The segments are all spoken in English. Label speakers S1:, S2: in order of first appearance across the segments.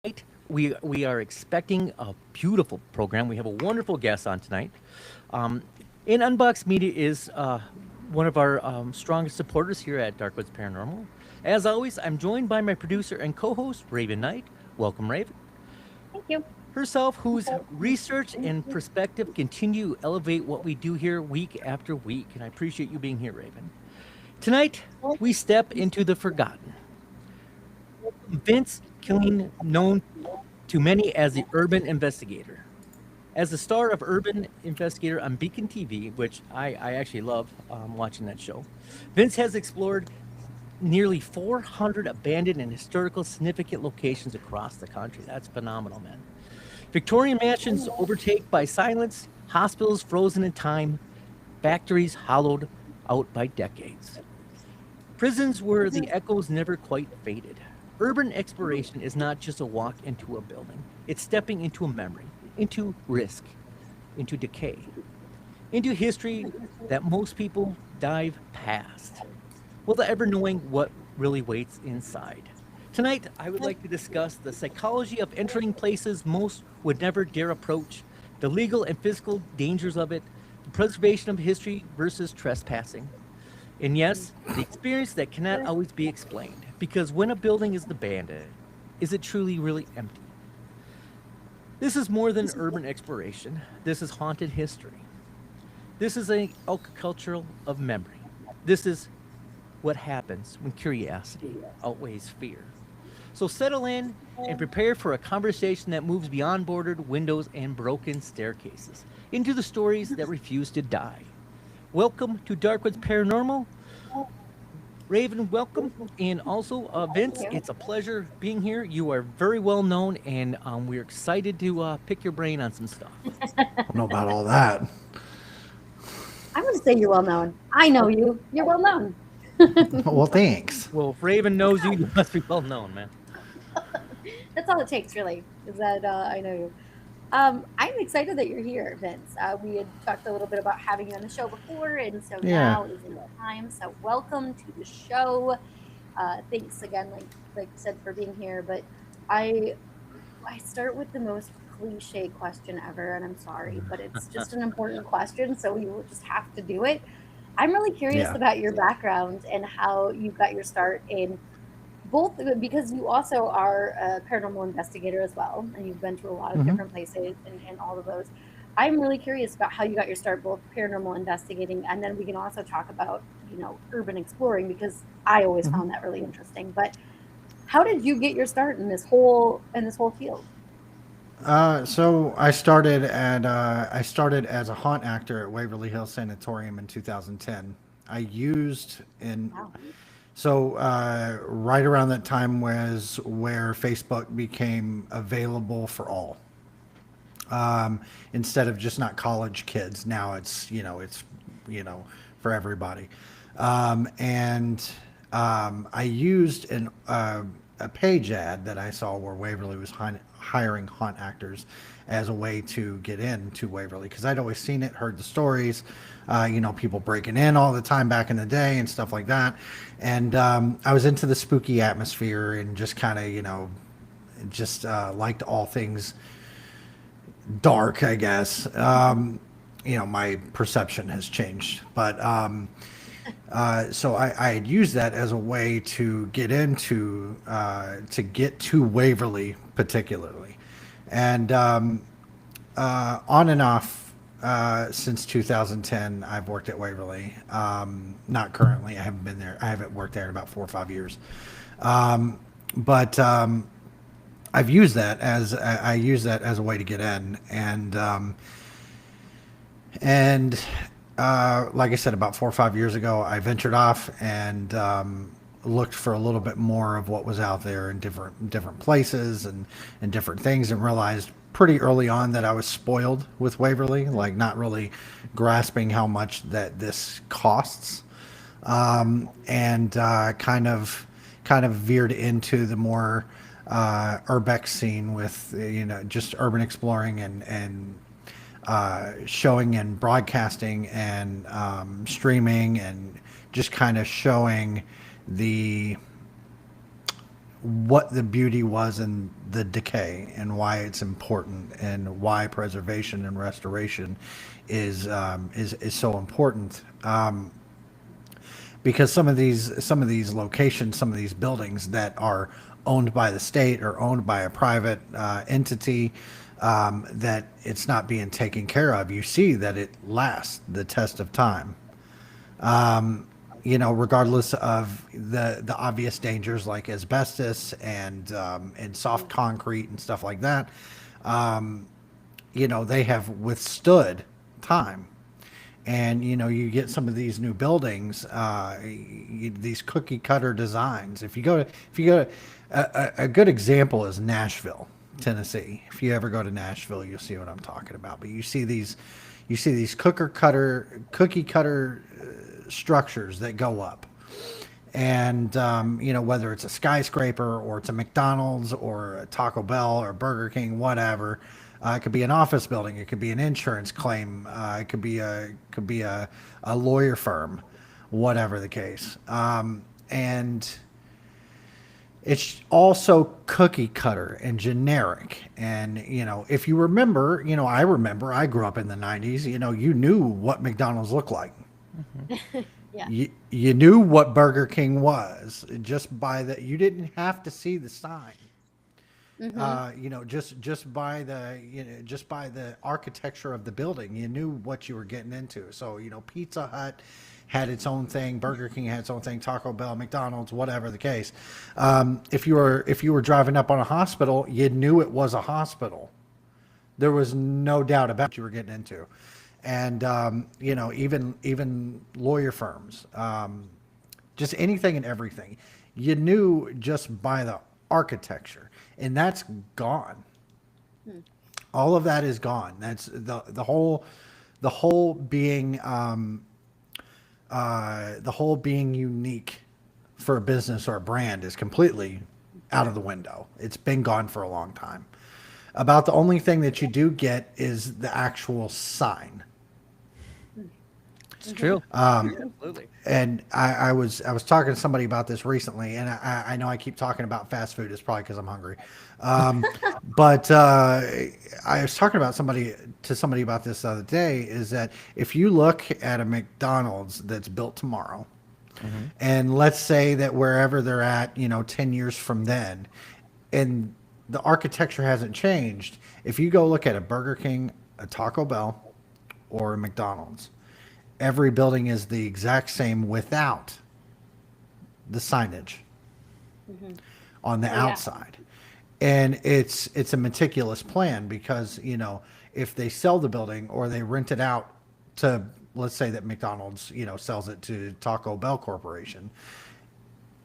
S1: tonight we are expecting a beautiful program. We have a wonderful guest on tonight. Um, and Unbox Media is one of our strongest supporters here at Darkwoods Paranormal. As always, I'm joined by my producer and co-host Raven Knight. Welcome, Raven.
S2: Thank you.
S1: Herself, whose research and perspective continue to elevate what we do here week after week. And I appreciate you being here, Raven. Tonight, we step into the forgotten. Vince Killeen, known to many as the Urban Investigator. As the star of Urban Investigator on Beacon TV, which I actually love watching that show, Vince has explored nearly 400 abandoned and historical significant locations across the country. That's phenomenal, man. Victorian mansions overtaken by silence, hospitals frozen in time, factories hollowed out by decades. Prisons where the echoes never quite faded. Urban exploration is not just a walk into a building, it's stepping into a memory, into risk, into decay, into history that most people dive past, without ever knowing what really waits inside. Tonight, I would like to discuss the psychology of entering places most would never dare approach, the legal and physical dangers of it, the preservation of history versus trespassing, and yes, the experience that cannot always be explained. Because when a building is abandoned, is it truly really empty? This is more than urban exploration. This is haunted history. This is a cultural of memory. This is what happens when curiosity outweighs fear. So settle in and prepare for a conversation that moves beyond bordered windows and broken staircases into the stories that refuse to die. Welcome to Darkwoods Paranormal. Raven, welcome. And also, Vince,
S2: Thank you.
S1: it's a pleasure being here. You are very well known, and we're excited to pick your brain on some stuff.
S3: I don't know about all that.
S2: I'm going to say you're well known. I know you. You're well known.
S3: Well, thanks.
S1: Well, if Raven knows you, you must be well known, man.
S2: That's all it takes, really, is that I know you. I'm excited that you're here, Vince. We had talked a little bit about having you on the show before, and so
S3: Yeah.
S2: now is the time. So welcome to the show. Thanks again, like you said, for being here. But I I start with the most cliche question ever, and I'm sorry, but it's just an important question, so we will just have to do it. I'm really curious
S3: Yeah.
S2: about your background and how you got your start in both because you also are a paranormal investigator as well, and you've been to a lot of
S3: Hmm.
S2: different places and all of those. I'm really curious about how you got your start both paranormal investigating, and then we can also talk about urban exploring because I always
S3: Hmm.
S2: found that really interesting. But how did you get your start in this whole field?
S3: So I started as a haunt actor at Waverly Hills Sanatorium in 2010. I used in
S2: Wow.
S3: so right around that time was where Facebook became available for all. Instead of just not college kids, now it's you know for everybody. And I used a page ad that I saw where Waverly was hiring haunt actors as a way to get into Waverly because I'd always seen it, heard the stories, people breaking in all the time back in the day and stuff like that. And I was into the spooky atmosphere and just kind of, just liked all things dark, I guess. My perception has changed, but so I had used that as a way to get to get to Waverly particularly, and on and off since 2010, I've worked at Waverly. Not currently, I haven't been there. I haven't worked there in about 4 or 5 years, but I've used that as I use that as a way to get in, and like I said, about 4 or 5 years ago, I ventured off and looked for a little bit more of what was out there in different places and different things, and realized pretty early on that I was spoiled with Waverly, like not really grasping how much that this costs, and kind of veered into the more urbex scene with just urban exploring and showing and broadcasting and streaming and just kind of showing the what the beauty was in the decay and why it's important and why preservation and restoration is so important. Because some of these locations, some of these buildings that are owned by the state or owned by a private entity, that it's not being taken care of. You see that it lasts the test of time. Regardless of the obvious dangers like asbestos and soft concrete and stuff like that, they have withstood time. And you get some of these new buildings, these cookie cutter designs. If you go to a good example is Nashville, Tennessee. If you ever go to Nashville, you'll see what I'm talking about. But you see these cookie cutter structures that go up, and whether it's a skyscraper or it's a McDonald's or a Taco Bell or Burger King, whatever. It could be an office building. It could be an insurance claim. It could be a lawyer firm, whatever the case. And it's also cookie cutter and generic. And if you remember, I grew up in the '90s. You knew what McDonald's looked like.
S2: Yeah.
S3: You knew what Burger King was just by the. You didn't have to see the sign. Just by the architecture of the building, you knew what you were getting into. So, Pizza Hut had its own thing, Burger King had its own thing, Taco Bell, McDonald's, whatever the case. If you were driving up on a hospital, you knew it was a hospital. There was no doubt about what you were getting into. And even lawyer firms, just anything and everything, you knew just by the architecture. And that's gone. All of that is gone. That's the whole being unique for a business or a brand is completely out of the window. It's been gone for a long time. About the only thing that you do get is the actual sign.
S1: It's true. Absolutely.
S3: And I was talking to somebody about this recently, and I know I keep talking about fast food. It's probably because I'm hungry. But I was talking about somebody about this the other day, is that if you look at a McDonald's that's built tomorrow, and let's say that wherever they're at, 10 years from then, and the architecture hasn't changed, if you go look at a Burger King, a Taco Bell, or a McDonald's, every building is the exact same without the signage on the outside. And it's a meticulous plan because, if they sell the building or they rent it out to, let's say that McDonald's, sells it to Taco Bell Corporation,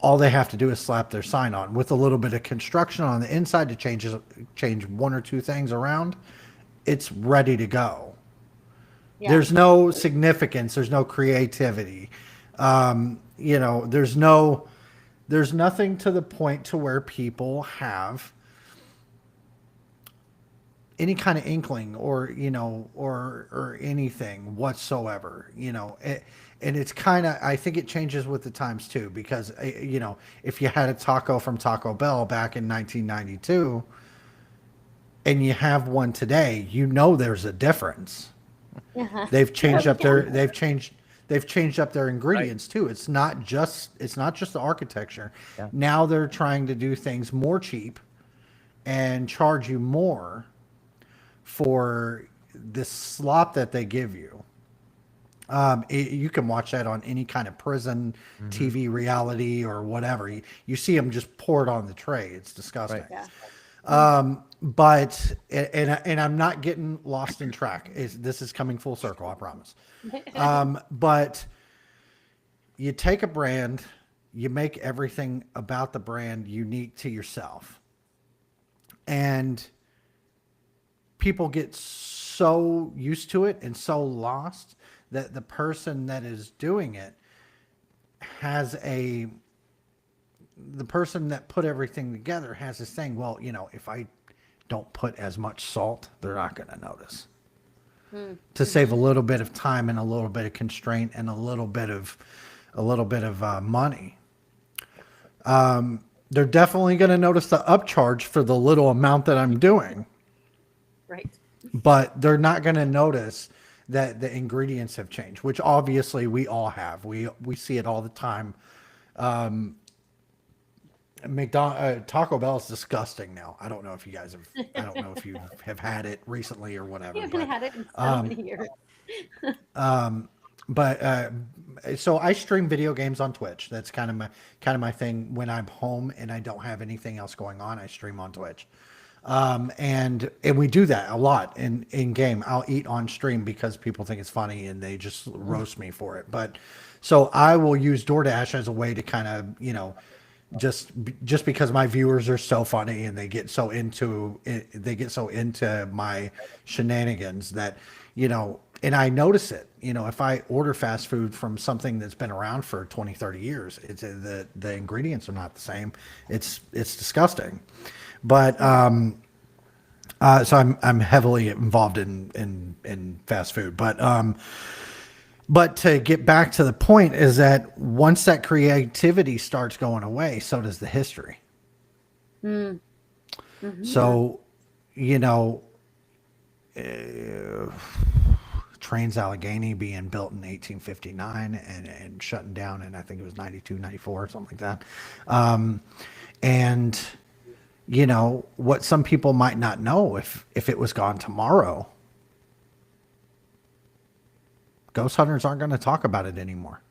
S3: all they have to do is slap their sign on with a little bit of construction on the inside to change one or two things around. It's ready to go. Yeah. There's no significance. There's no creativity. There's nothing to the point to where people have any kind of inkling or anything whatsoever, and it's kind of, I think it changes with the times too, because, if you had a taco from Taco Bell back in 1992 and you have one today, there's a difference. They've changed up they've changed up their ingredients too. It's not just the architecture. Yeah. Now they're trying to do things more cheap and charge you more for this slop that they give you. You can watch that on any kind of prison TV reality or whatever. You see them just poured on the tray. It's disgusting. Right. Yeah. But I'm not getting lost in track. This is coming full circle, I promise. But you take a brand, you make everything about the brand unique to yourself, and people get so used to it and so lost that the person that is doing it the person that put everything together has this thing, well, if I don't put as much salt, they're not going to notice. To save a little bit of time and a little bit of constraint and a little bit of money. They're definitely going to notice the upcharge for the little amount that I'm doing,
S2: Right.
S3: but they're not going to notice that the ingredients have changed, which obviously we all have. We see it all the time. Taco Bell is disgusting now. I don't know if you guys have. I don't know if you have had it recently or whatever.
S2: You haven't
S3: but-
S2: had it in so many years.
S3: but so I stream video games on Twitch. That's kind of my thing. When I'm home and I don't have anything else going on, I stream on Twitch. And we do that a lot in game. I'll eat on stream because people think it's funny and they just roast me for it. But so I will use DoorDash as a way to kind of, just because my viewers are so funny and they get so into it, they get so into my shenanigans that, and I notice it, if I order fast food from something that's been around for 20, 30 years, it's the ingredients are not the same. It's disgusting. But so I'm heavily involved in fast food. But to get back to the point is that once that creativity starts going away, so does the history.
S2: Mm-hmm.
S3: So, Trans-Allegheny being built in 1859 and shutting down in, I think it was 92, 94 or something like that. And what some people might not know, if it was gone tomorrow, ghost hunters aren't going to talk about it anymore.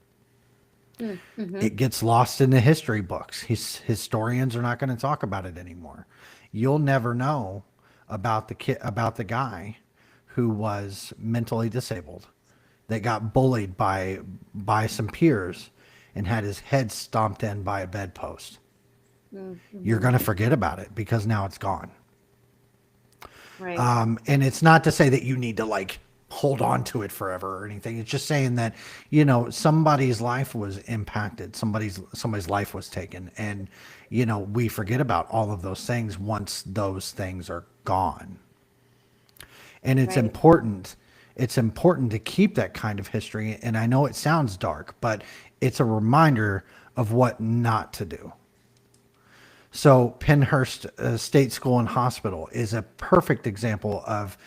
S2: Mm-hmm.
S3: It gets lost in the history books. Historians are not going to talk about it anymore. You'll never know about the guy who was mentally disabled, that got bullied by some peers and had his head stomped in by a bedpost.
S2: Mm-hmm.
S3: You're going to forget about it because now it's gone.
S2: Right.
S3: And it's not to say that you need to hold on to it forever or anything. It's just saying that, somebody's life was impacted. Somebody's life was taken. And, we forget about all of those things once those things are gone. And it's
S2: Right.
S3: important. It's important to keep that kind of history. And I know it sounds dark, but it's a reminder of what not to do. So Pennhurst State School and Hospital is a perfect example of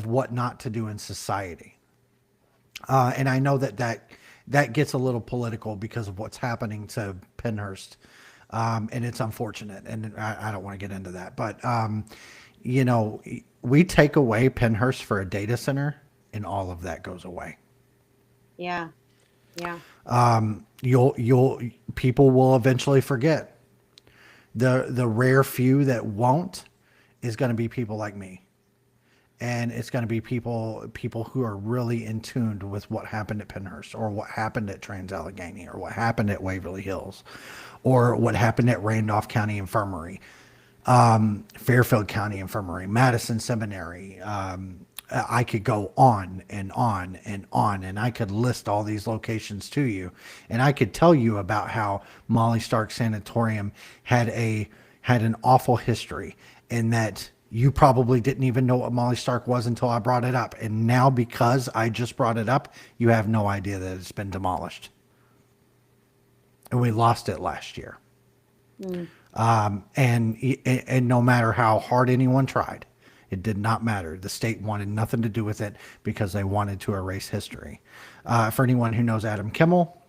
S3: what not to do in society. And I know that gets a little political because of what's happening to Pennhurst. And it's unfortunate. And I don't want to get into that. But, we take away Pennhurst for a data center and all of that goes away.
S2: Yeah. Yeah.
S3: People will eventually forget. The rare few that won't is going to be people like me. And it's going to be people who are really in tune with what happened at Pennhurst or what happened at Trans-Allegheny or what happened at Waverly Hills or what happened at Randolph County Infirmary, Fairfield County Infirmary, Madison Seminary. I could go on and on and on, and I could list all these locations to you, and I could tell you about how Molly Stark Sanatorium had an awful history, and that you probably didn't even know what Molly Stark was until I brought it up. And now, because I just brought it up, you have no idea that it's been demolished. And we lost it last year. And no matter how hard anyone tried, it did not matter. The state wanted nothing to do with it because they wanted to erase history. For anyone who knows Adam Kimmel,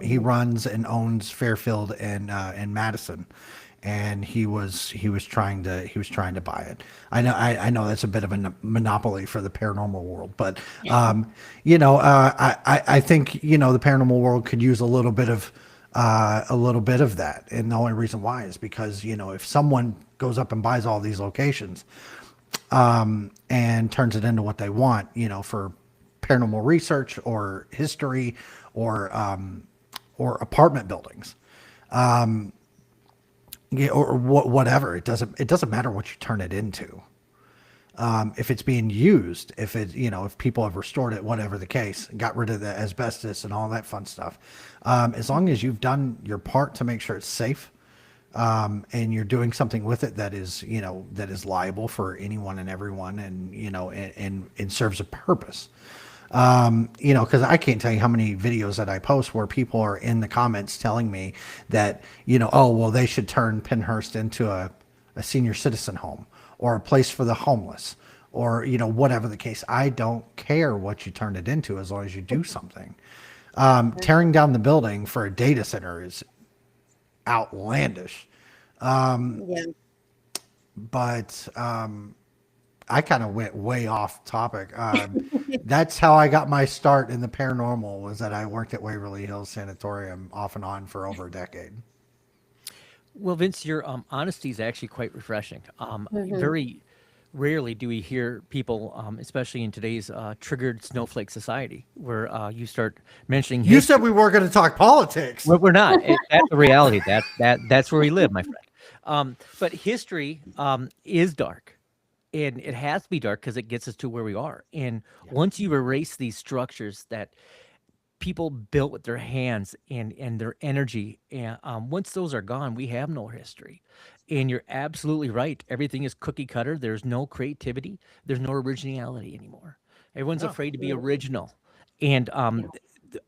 S3: he runs and owns Fairfield and Madison, and he was trying to buy it. I know that's a bit of a monopoly for the paranormal world, but I think the paranormal world could use a little bit of that. And the only reason why is because if someone goes up and buys all these locations and turns it into what they want, for paranormal research or history or apartment buildings, or whatever. It doesn't matter what you turn it into. If it's being used, if people have restored it, whatever the case, got rid of the asbestos and all that fun stuff. As long as you've done your part to make sure it's safe, and you're doing something with it that is liable for anyone and everyone, and and serves a purpose. You know, because I can't tell you how many videos that I post where people are in the comments telling me that, you know, oh, well, they should turn Pinhurst into a senior citizen home or a place for the homeless or, you know, whatever the case. I don't care what you turn it into as long as you do something. Tearing down the building for a data center is outlandish.
S2: Yeah.
S3: But I kind of went way off topic. That's how I got my start in the paranormal, was that I worked at Waverly Hills Sanatorium off and on for over a decade.
S1: Well, Vince, your honesty is actually quite refreshing.
S2: Mm-hmm.
S1: Very rarely do we hear people, especially in today's triggered snowflake society, where you start mentioning
S3: You
S1: history.
S3: said we weren't going to talk politics.
S1: We're not. That's the reality. That's where we live, my friend. But history is dark, and it has to be dark because it gets us to where we are. And once you erase these structures that people built with their hands and their energy, and once those are gone, we have no history. And you're absolutely right. Everything is cookie cutter. There's no creativity. There's no originality anymore. Everyone's
S3: No.
S1: afraid to be original. And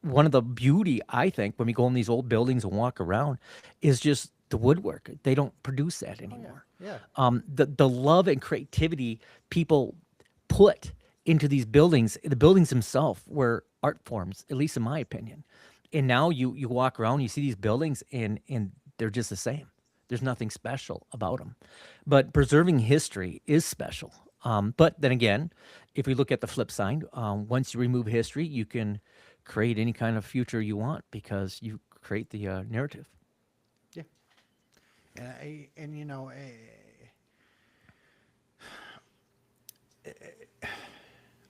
S1: one of the beauty, I think, when we go in these old buildings and walk around, is just the woodwork. They don't produce that anymore.
S3: Yeah.
S1: The love and creativity people put into these buildings, the buildings themselves were art forms, at least in my opinion. And now you walk around, you see these buildings, and they're just the same. There's nothing special about them. But preserving history is special. But then again, if we look at the flip side, once you remove history, you can create any kind of future you want because you create the narrative.
S3: Yeah. And you know,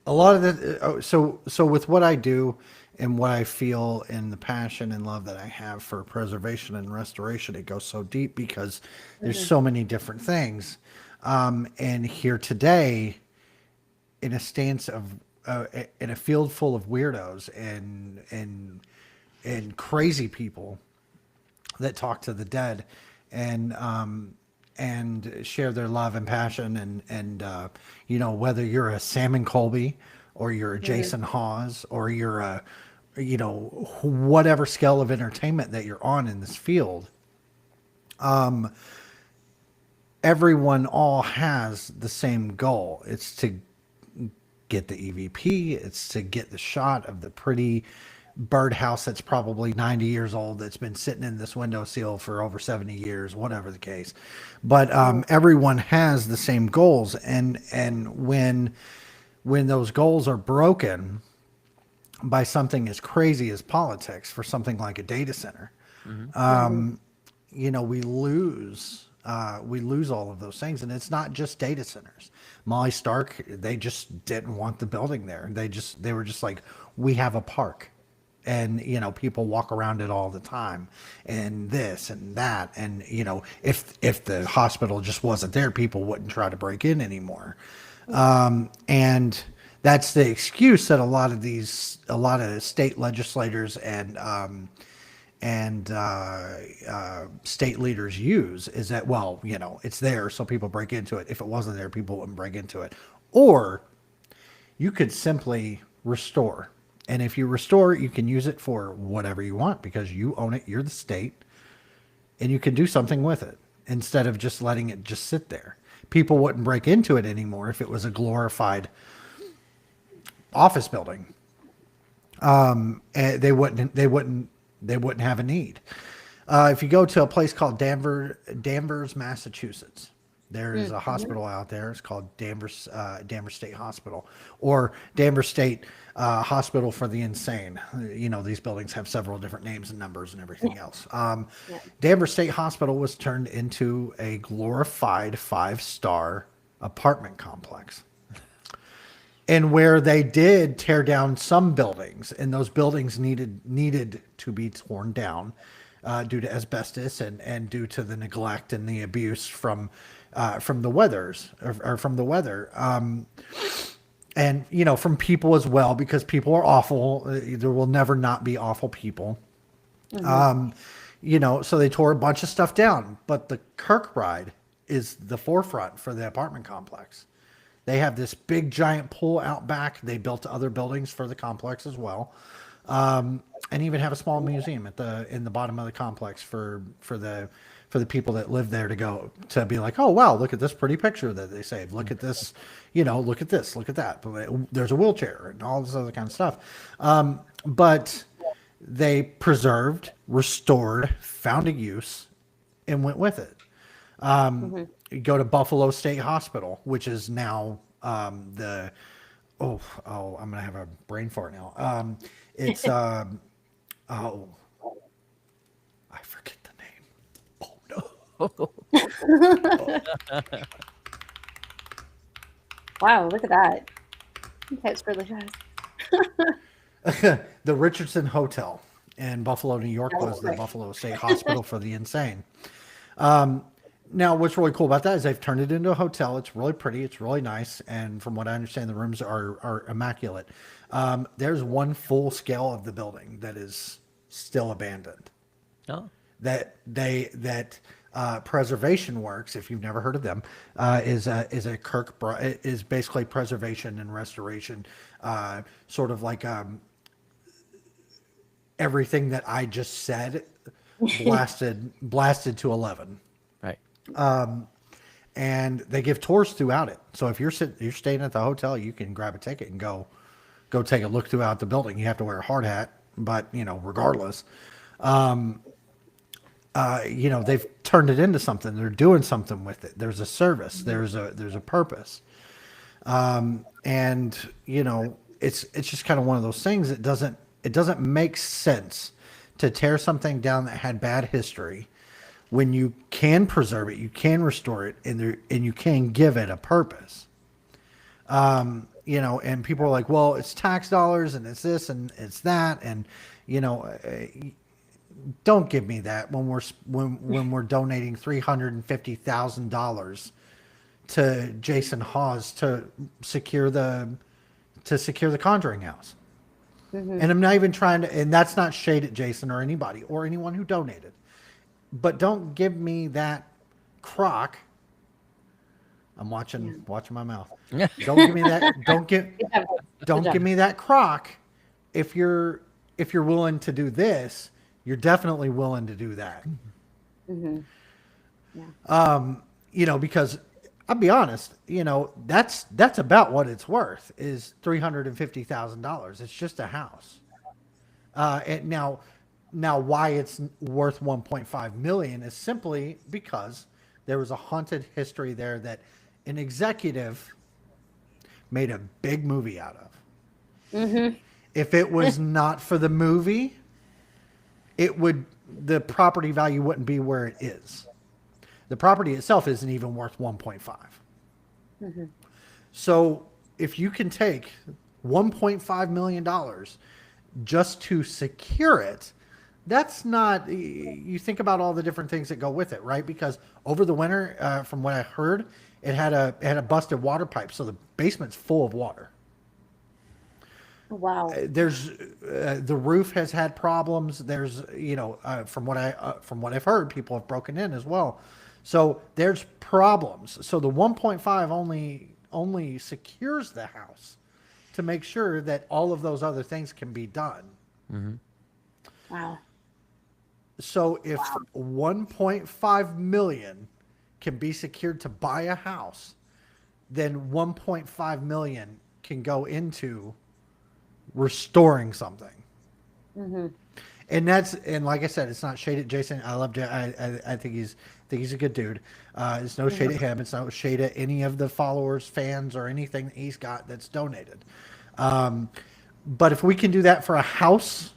S3: a lot of the so with what I do and what I feel and the passion and love that I have for preservation and restoration, it goes so deep because there's so many different things. And here today, in a stance of in a field full of weirdos and crazy people that talk to the dead and share their love and passion and you know, whether you're a Salmon Colby or you're a Jason Hawes or you're a, you know, whatever scale of entertainment that you're on in this field, everyone all has the same goal. It's to get the EVP. It's to get the shot of the pretty birdhouse that's probably 90 years old that's been sitting in this windowsill for over 70 years, whatever the case. But everyone has the same goals, and when those goals are broken by something as crazy as politics for something like a data center, you know, we lose all of those things. And it's not just data centers. Molly Stark, they just didn't want the building there. They were just like, we have a park, and you know, people walk around it all the time, and this and that, and you know, if the hospital just wasn't there, people wouldn't try to break in anymore. And that's the excuse that a lot of state legislators and state leaders use, is that, well, you know, it's there, so people break into it. If it wasn't there, people wouldn't break into it. Or you could simply restore. And if you restore, you can use it for whatever you want because you own it. You're the state, and you can do something with it instead of just letting it just sit there. People wouldn't break into it anymore if it was a glorified office building. And they wouldn't have a need. If you go to a place called Danvers, Massachusetts, there is a hospital out there. It's called Danvers State Hospital, or Danvers State Hospital for the Insane. You know, these buildings have several different names and numbers and everything else. Danvers State Hospital was turned into a glorified 5-star apartment complex. And where they did tear down some buildings, and those buildings needed to be torn down due to asbestos and due to the neglect and the abuse from the weathers or from the weather, and you know, from people as well, because people are awful. There will never not be awful people. You know, so they tore a bunch of stuff down, but the Kirkbride is the forefront for the apartment complex. They have this big giant pool out back. They built other buildings for the complex as well, and even have a small museum in the bottom of the complex for the people that live there to go to be like, oh wow, look at this pretty picture that they saved. Look at this, look at this, look at that. But there's a wheelchair and all this other kind of stuff. But they preserved, restored, found a use, and went with it. You go to Buffalo State Hospital, which is now I'm gonna have a brain fart now. It's I forget the name. Oh no.
S2: Wow, look at that. That's really fast.
S3: The Richardson Hotel in Buffalo, New York was the Buffalo State Hospital for the insane. Now, what's really cool about that is they've turned it into a hotel. It's really pretty. It's really nice. And from what I understand, the rooms are immaculate. There's one full scale of the building that is still abandoned.
S1: Oh.
S3: That Preservation Works, if you've never heard of them, is basically preservation and restoration, sort of like everything that I just said blasted to 11.
S1: Right.
S3: And they give tours throughout it. So if you're staying at the hotel, you can grab a ticket and go take a look throughout the building. You have to wear a hard hat, but regardless, they've turned it into something. They're doing something with it. There's a service. There's a purpose. And it's just kind of one of those things that doesn't make sense to tear something down that had bad history when you can preserve it, you can restore it, and you can give it a purpose. And people are like, well, it's tax dollars and it's this and it's that. And, don't give me that when we're donating $350,000 to Jason Hawes to secure the Conjuring house. Mm-hmm. And I'm not even trying to, and that's not shade at Jason or anybody or anyone who donated, but don't give me that crock. I'm watching my mouth. Don't give me that. Don't give me that crock. If you're willing to do this, you're definitely willing to do that.
S2: Mm-hmm. Yeah.
S3: Because I'll be honest, that's about what it's worth is $350,000. It's just a house. And now why it's worth 1.5 million is simply because there was a haunted history there that an executive made a big movie out of.
S2: Mm-hmm.
S3: If it was not for the movie, the property value wouldn't be where it is. The property itself isn't even worth 1.5.
S2: Mm-hmm.
S3: So if you can take $1.5 million just to secure it, that's not, you think about all the different things that go with it, right? Because over the winter, from what I heard, it had a busted water pipe. So the basement's full of water.
S2: Wow.
S3: There's the roof has had problems. There's from what I've heard, people have broken in as well. So there's problems. So the 1.5 only secures the house to make sure that all of those other things can be done.
S1: Mm-hmm.
S2: Wow.
S3: So if 1.5 million can be secured to buy a house, then 1.5 million can go into restoring something.
S2: Mm-hmm.
S3: And like I said, it's not shade at Jason. I love I think he's a good dude. It's no shade at him. It's no shade at any of the followers, fans, or anything that he's got that's donated. But if we can do that for a house,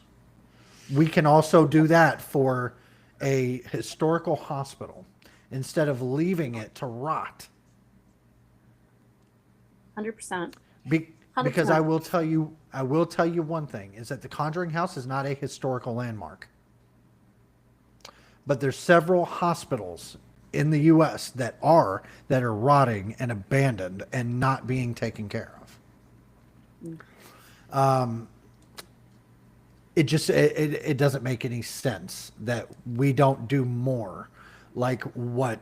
S3: we can also do that for a historical hospital instead of leaving it to rot.
S2: 100%.
S3: Because I will tell you one thing is that the Conjuring House is not a historical landmark. But there's several hospitals in the U.S. that are rotting and abandoned and not being taken care of. It doesn't make any sense that we don't do more like what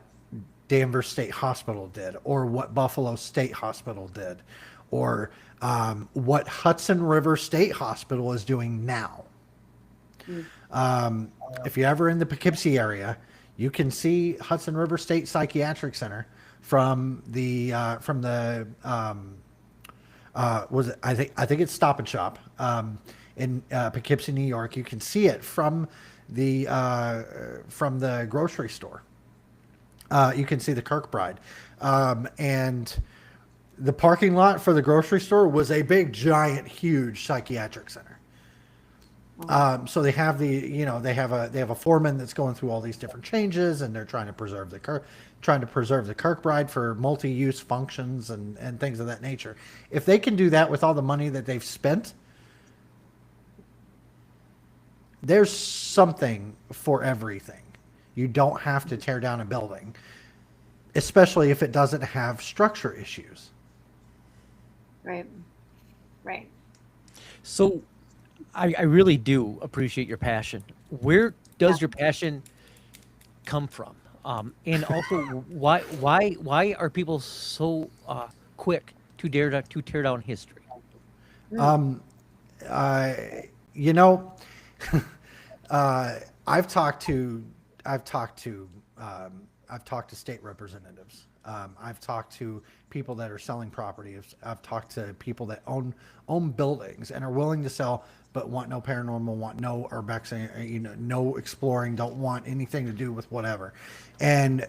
S3: Danvers State Hospital did, or what Buffalo State Hospital did, or what Hudson River State Hospital is doing now. If you're ever in the Poughkeepsie area, you can see Hudson River State Psychiatric Center from the was it? I think it's Stop and Shop in Poughkeepsie, New York. You can see it from the grocery store. You can see the Kirkbride, and the parking lot for the grocery store was a big, giant, huge psychiatric center. So they have they have a foreman that's going through all these different changes, and they're trying to preserve the Kirkbride for multi-use functions and things of that nature. If they can do that with all the money that they've spent, there's something for everything. You don't have to tear down a building, especially if it doesn't have structure issues.
S2: Right.
S1: So I really do appreciate your passion. Where does your passion come from? And also, why are people so quick to tear down history? I've talked to state representatives. I've talked to people that are selling property. I've talked to people that own buildings and are willing to sell, but want no paranormal, want no urbex, no exploring, don't want anything to do with whatever. And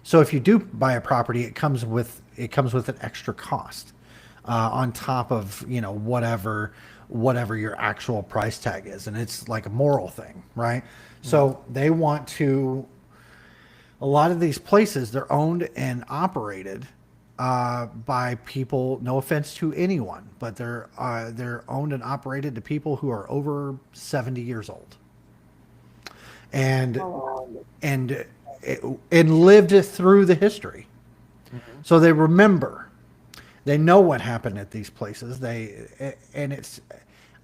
S1: so if you do buy a property, it comes with an extra cost on top of whatever your actual price tag is, and it's like a moral thing, right? So they want to. A lot of these places, they're owned and operated by people. No offense to anyone, but they're owned and operated to people who are over 70 years old, and lived through the history, so they remember. They know what happened at these places.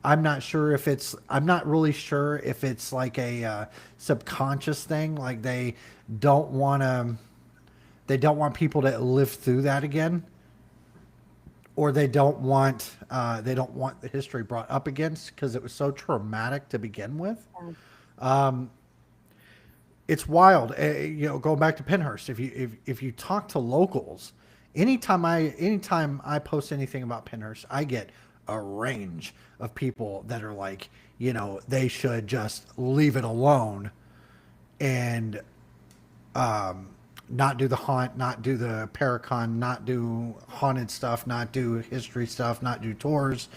S1: I'm not really sure if it's like a subconscious thing. Like they don't want people to live through that again, or they don't want the history brought up against because it was so traumatic to begin with. It's wild. Going back to Pennhurst, if you talk to locals, anytime I post anything about Pennhurst, I get a range of people that are like, they should just leave it alone and not do the haunt, not do the Paracon, not do haunted stuff, not do history stuff, not do tours.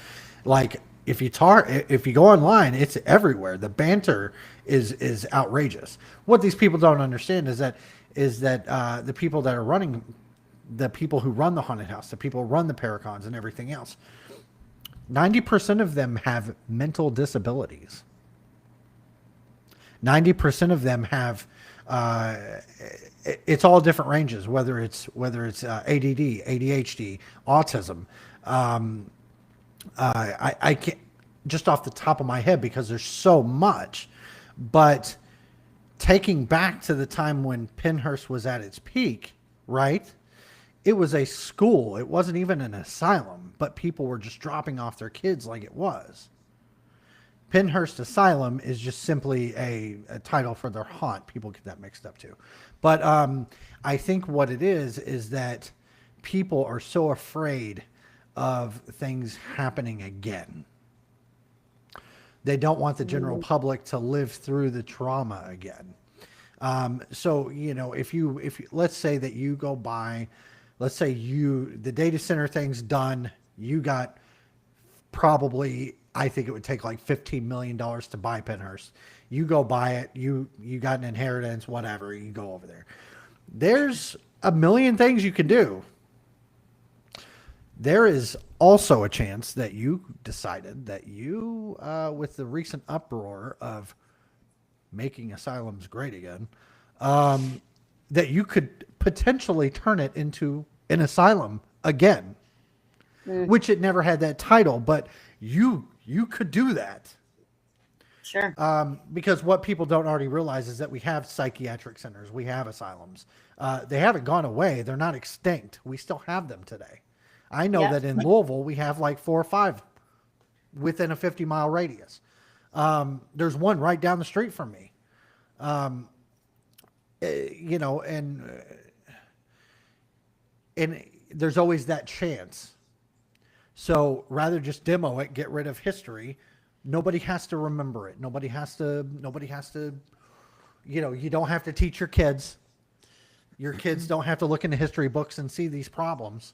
S1: Like if you go online, it's everywhere. The banter is outrageous. What these people don't understand is that the people that are running, the people who run the haunted house, the people who run the Paracons and everything else, 90% of them have mental disabilities. 90% of them have, it's all different ranges, whether it's ADD, ADHD, autism. I can't, just off the top of my head, because there's so much, but taking back to the time when Pennhurst was at its peak, right? It was a school. It wasn't even an asylum, but people were just dropping off their kids like it was. Pennhurst Asylum is just simply a title for their haunt. People get that mixed up too. But I think what it is that people are so afraid of things happening again. They don't want the general public to live through the trauma again. So, if you let's say that you go by, let's say the data center thing's done, you got probably, I think it would take like $15 million to buy Pennhurst. You go buy it, you got an inheritance, whatever, you go over there. There's a million things you can do. There is also a chance that you decided that you, with the recent uproar of making asylums great again, that you could potentially turn it into an asylum again, which it never had that title, but you could do that.
S2: Sure.
S3: Because what people don't already realize is that we have psychiatric centers, we have asylums. They haven't gone away. They're not extinct. We still have them today. I know
S2: Yep.
S3: that in Louisville, we have like 4 or 5 within a 50-mile radius. There's one right down the street from me. You know, and there's always that chance. So rather just demo it, get rid of history. Nobody has to remember it. Nobody has to, you know, you don't have to teach your kids. Your kids don't have to look into history books and see these problems,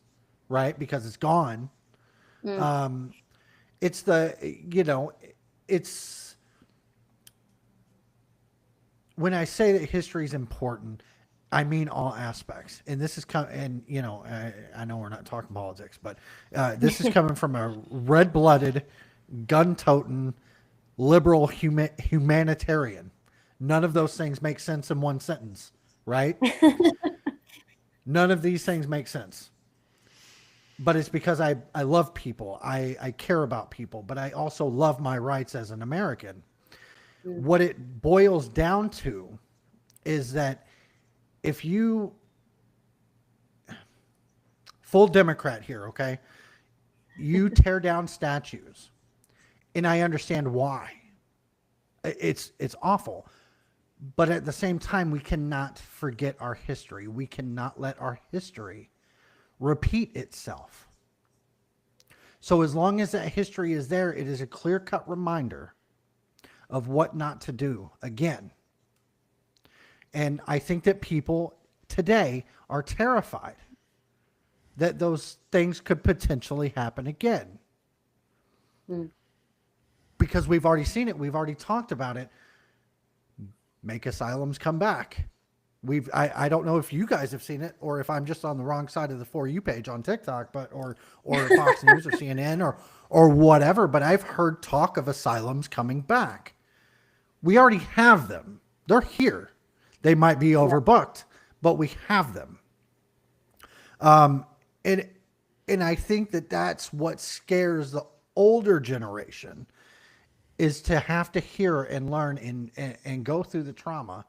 S3: right? Because it's gone. It's you know, it's, when I say that history is important, I mean all aspects. And this is and you know, I know we're not talking politics, but this is coming from a red-blooded, gun-toting, liberal humanitarian. None of those things make sense in one sentence, right? None of these things make sense. But it's because I love people. I care about people, but I also love my rights as an American. What it boils down to is that if you, full Democrat here, okay, you tear down statues, and I understand why. It's awful. But at the same time, we cannot forget our history. We cannot let our history repeat itself. So as long as that history is there, it is a clear-cut reminder of what not to do again. And I think that people today are terrified that those things could potentially happen again. Because we've already seen it. We've already talked about it. Make asylums come back. I don't know if you guys have seen it or if I'm just on the wrong side of the For You page on TikTok, but or Fox News or CNN or whatever, but I've heard talk of asylums coming back. We already have them. They're here. They might be overbooked, but we have them. And I think that that's what scares the older generation, is to have to hear and learn and go through the trauma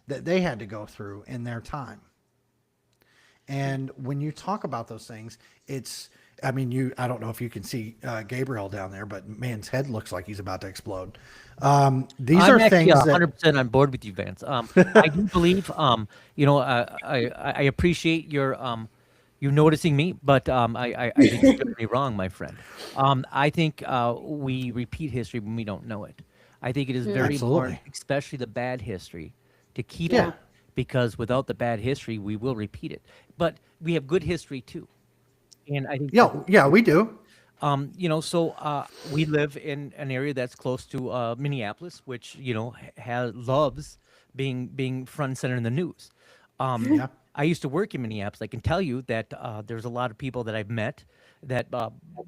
S3: that they had to go through in their time. And when you talk about those things, it's, I mean, I don't know if you can see Gabriel down there, but man's head looks like he's about to explode. These are things that
S1: 100% on board with you, Vance. I do believe, you know, I appreciate your you noticing me, but I think you're very wrong, my friend. I think we repeat history when we don't know it. I think it is very important, especially the bad history, to keep it, because without the bad history, we will repeat it. But we have good history too, and I think
S3: yeah, we do.
S1: you know, so we live in an area that's close to Minneapolis, which, you know, loves being front and center in the news. I used to work in Minneapolis. I can tell you that there's a lot of people that I've met that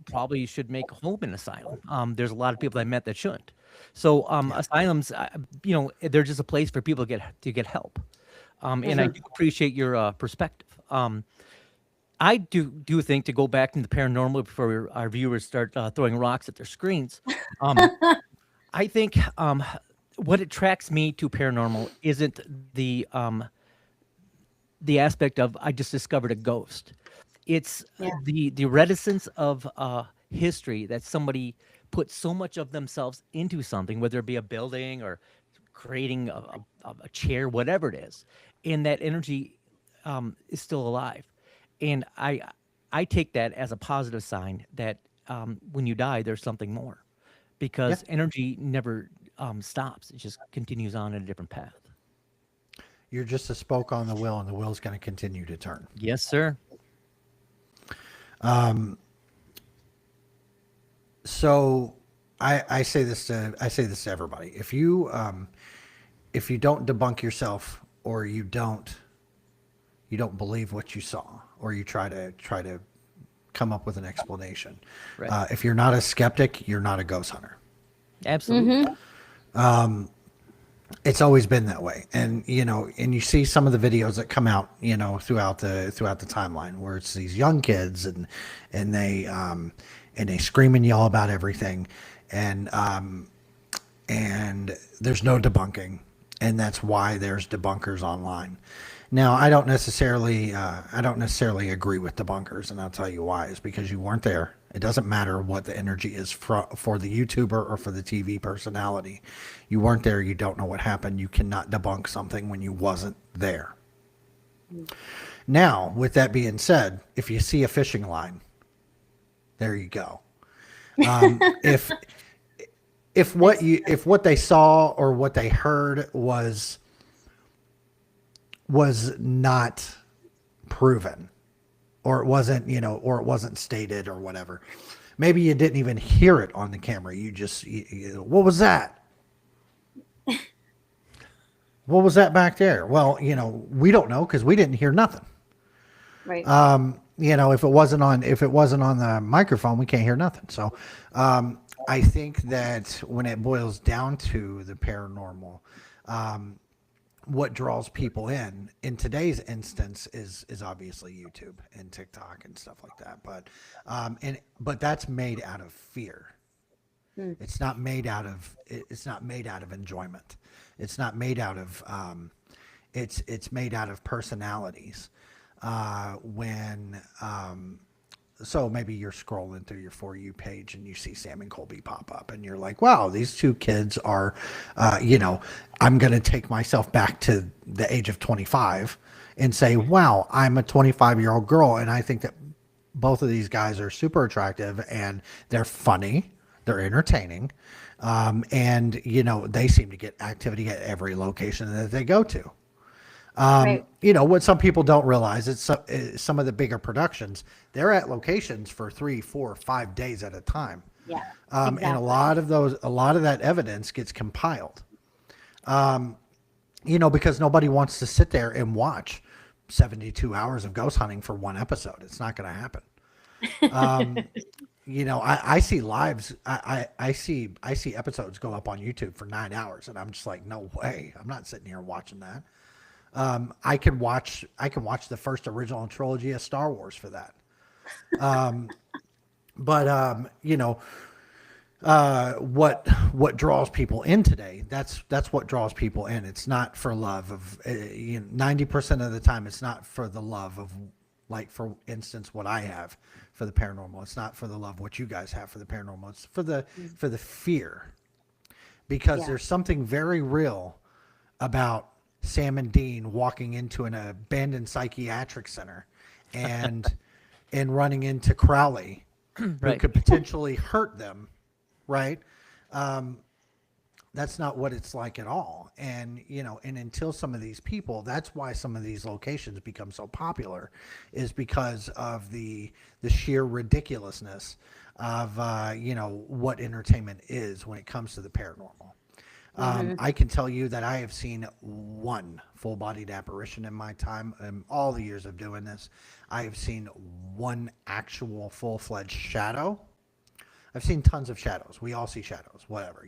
S1: probably should make a home in asylum. There's a lot of people I met that shouldn't. So asylums, you know, they're just a place for people to get help. And I do appreciate your perspective. I do think, to go back into the paranormal before our viewers start throwing rocks at their screens, I think what attracts me to paranormal isn't the aspect of I just discovered a ghost. It's the reticence of history, that somebody put so much of themselves into something, whether it be a building or creating a chair, whatever it is, and that energy is still alive. And I take that as a positive sign that when you die, there's something more, because energy never stops. It just continues on in a different path.
S3: You're just a spoke on the wheel, and the wheel's going to continue to turn.
S1: Yes, sir.
S3: So I say this to everybody. If you don't debunk yourself, or you don't believe what you saw, or you try to come up with an explanation, if you're not a skeptic, you're not a ghost hunter.
S1: Absolutely.
S3: It's always been that way. And, you know, and you see some of the videos that come out, you know, throughout the timeline, where it's these young kids and they scream and yell about everything. And and there's no debunking, and that's why there's debunkers online. Now, I don't necessarily agree with debunkers, and I'll tell you why. Is because you weren't there. It doesn't matter what the energy is for the YouTuber or for the TV personality. You weren't there. You don't know what happened. You cannot debunk something when you wasn't there. Now, with that being said, if you see a fishing line, there you go. If what they saw or what they heard was not proven, or it wasn't, or it wasn't stated or whatever, maybe you didn't even hear it on the camera. You just, what was that? What was that back there? Well, we don't know because we didn't hear nothing.
S2: Right.
S3: If it wasn't on the microphone, we can't hear nothing. So, I think that when it boils down to the paranormal, what draws people in today's instance is obviously YouTube and TikTok and stuff like that. But that's made out of fear. It's not made out of enjoyment. It's not made out of it's made out of personalities. So maybe you're scrolling through your For You page and you see Sam and Colby pop up and you're like, wow, these two kids are, I'm going to take myself back to the age of 25 and say, wow, I'm a 25-year-old girl. And I think that both of these guys are super attractive and they're funny. They're entertaining. And they seem to get activity at every location that they go to.
S2: Right.
S3: What some people don't realize is some of the bigger productions, they're at locations for 3, 4, 5 days at a time.
S2: Yeah.
S3: And a lot of that evidence gets compiled. Because nobody wants to sit there and watch 72 hours of ghost hunting for one episode. It's not going to happen. I see lives. I see episodes go up on YouTube for 9 hours, and I'm just like, no way. I'm not sitting here watching that. I can watch the first original trilogy of Star Wars for that. What draws people in today? That's what draws people in. It's not for love of 90% of the time. It's not for the love of, like, for instance, what I have for the paranormal. It's not for the love what you guys have for the paranormal. It's for the fear, because there's something very real about Sam and Dean walking into an abandoned psychiatric center and running into Crowley, who could potentially hurt them, right? That's not what it's like at all. And, and until some of these people, that's why some of these locations become so popular, is because of the sheer ridiculousness of, what entertainment is when it comes to the paranormal. I can tell you that I have seen one full-bodied apparition in my time, in all the years of doing this. I have seen one actual full-fledged shadow. I've seen tons of shadows. We all see shadows, whatever,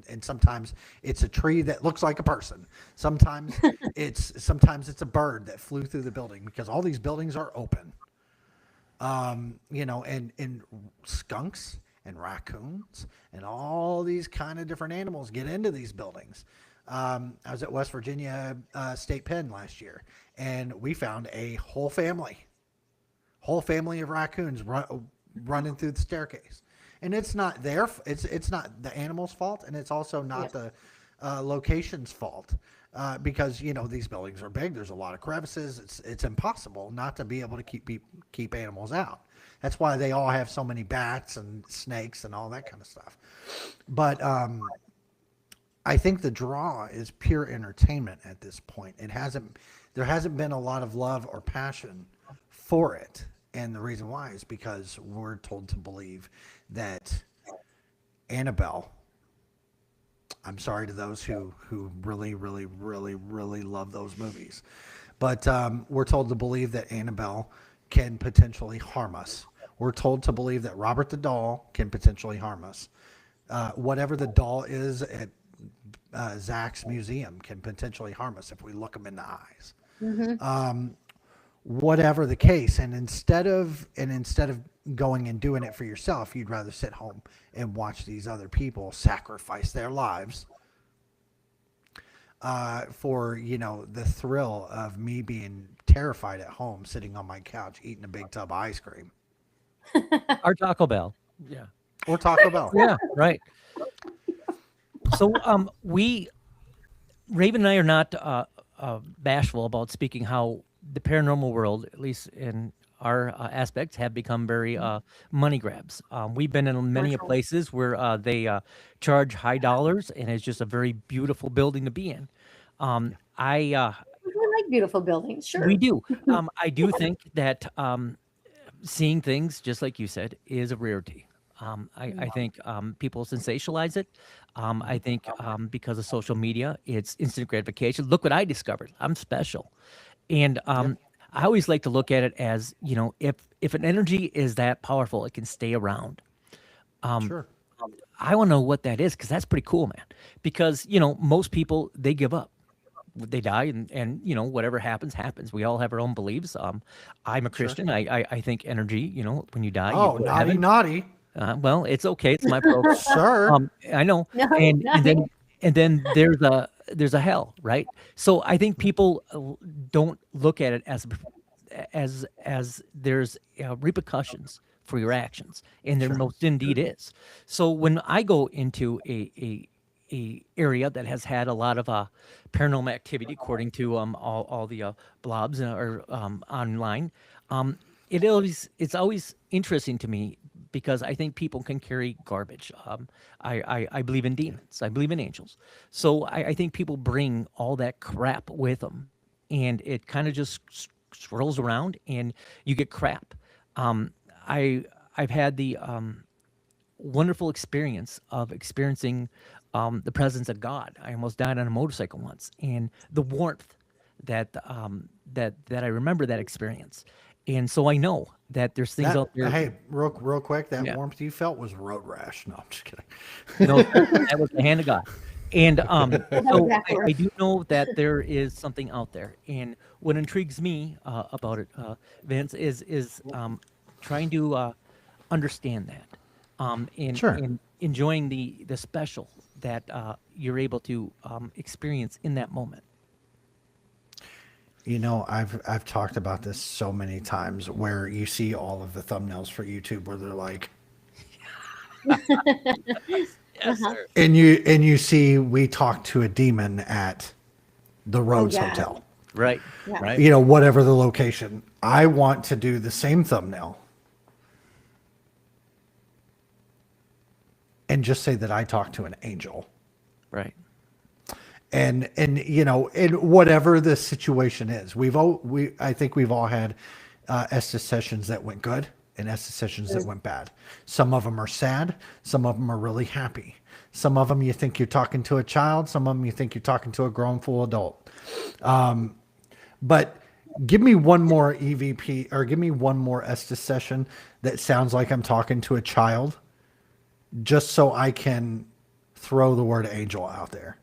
S3: and sometimes it's a tree that looks like a person. Sometimes it's a bird that flew through the building, because all these buildings are open. And skunks and raccoons and all these kind of different animals get into these buildings. I was at West Virginia State Pen last year, and we found a whole family of raccoons running through the staircase. And it's not it's not the animal's fault, and it's also not the location's fault, because these buildings are big. There's a lot of crevices. It's impossible not to be able to keep animals out. That's why they all have so many bats and snakes and all that kind of stuff. But I think the draw is pure entertainment at this point. There hasn't been a lot of love or passion for it. And the reason why is because we're told to believe that Annabelle, I'm sorry to those who really, really, really, really love those movies, but we're told to believe that Annabelle can potentially harm us. We're told to believe that Robert the doll can potentially harm us. Whatever the doll is at Zach's museum can potentially harm us if we look them in the eyes. whatever the case. And instead of going and doing it for yourself, you'd rather sit home and watch these other people sacrifice their lives for, the thrill of me being terrified at home, sitting on my couch, eating a big tub of ice cream
S1: Our Taco Bell. Yeah.
S3: or Taco Bell.
S1: Yeah. Right. So Raven and I are not bashful about speaking how the paranormal world, at least in our aspects, have become very money grabs. We've been in many
S2: Commercial.
S1: places where they charge high dollars, and it's just a very beautiful building to be in. I
S2: We like beautiful buildings, sure.
S1: We do. I do think that seeing things, just like you said, is a rarity. I think people sensationalize it. I think because of social media, it's instant gratification. Look what I discovered. I'm special. And I always like to look at it as, if an energy is that powerful, it can stay around.
S3: Sure.
S1: I want to know what that is, because that's pretty cool, man. Because, most people, they give up. They die, and whatever happens, happens. We all have our own beliefs. I'm a Christian. I think energy, when you die,
S3: Oh,
S1: you go to
S3: naughty,
S1: heaven.
S3: naughty.
S1: Well, it's okay. It's my program.
S3: Sir.
S1: I know.
S2: No,
S1: And
S2: nothing.
S1: then there's a hell, right? So I think people don't look at it as there's repercussions for your actions, and there most indeed is. So when I go into a area that has had a lot of paranormal activity, according to all the blobs or online, it's always interesting to me, because I think people can carry garbage. I believe in demons. I believe in angels. So I think people bring all that crap with them, and it kind of just swirls around, and you get crap. I've had the wonderful experience of experiencing the presence of God. I almost died on a motorcycle once, and the warmth that I remember that experience. And so I know that there's things out there.
S3: Hey, real quick, that
S1: Yeah.
S3: warmth you felt was road rash. No, I'm just kidding.
S1: No, that was the hand of God. And so
S2: backwards.
S1: I do know that there is something out there. And what intrigues me about it, Vince, is trying to understand that, and,
S3: Sure.
S1: and enjoying the special that you're able to experience in that moment.
S3: I've talked about this so many times, where you see all of the thumbnails for YouTube where they're like,
S1: Yes, sir.
S3: and you see, we talked to a demon at the Rhodes
S2: yeah.
S3: Hotel.
S1: Right.
S2: Yeah.
S1: Right.
S3: Whatever the location. I want to do the same thumbnail and just say that I talked to an angel.
S1: Right.
S3: And in whatever the situation is, I think we've all had Estes sessions that went good and Estes sessions that went bad. Some of them are sad, some of them are really happy. Some of them you think you're talking to a child, some of them you think you're talking to a grown full adult. But give me one more EVP, or give me one more Estes session that sounds like I'm talking to a child, just so I can throw the word angel out there.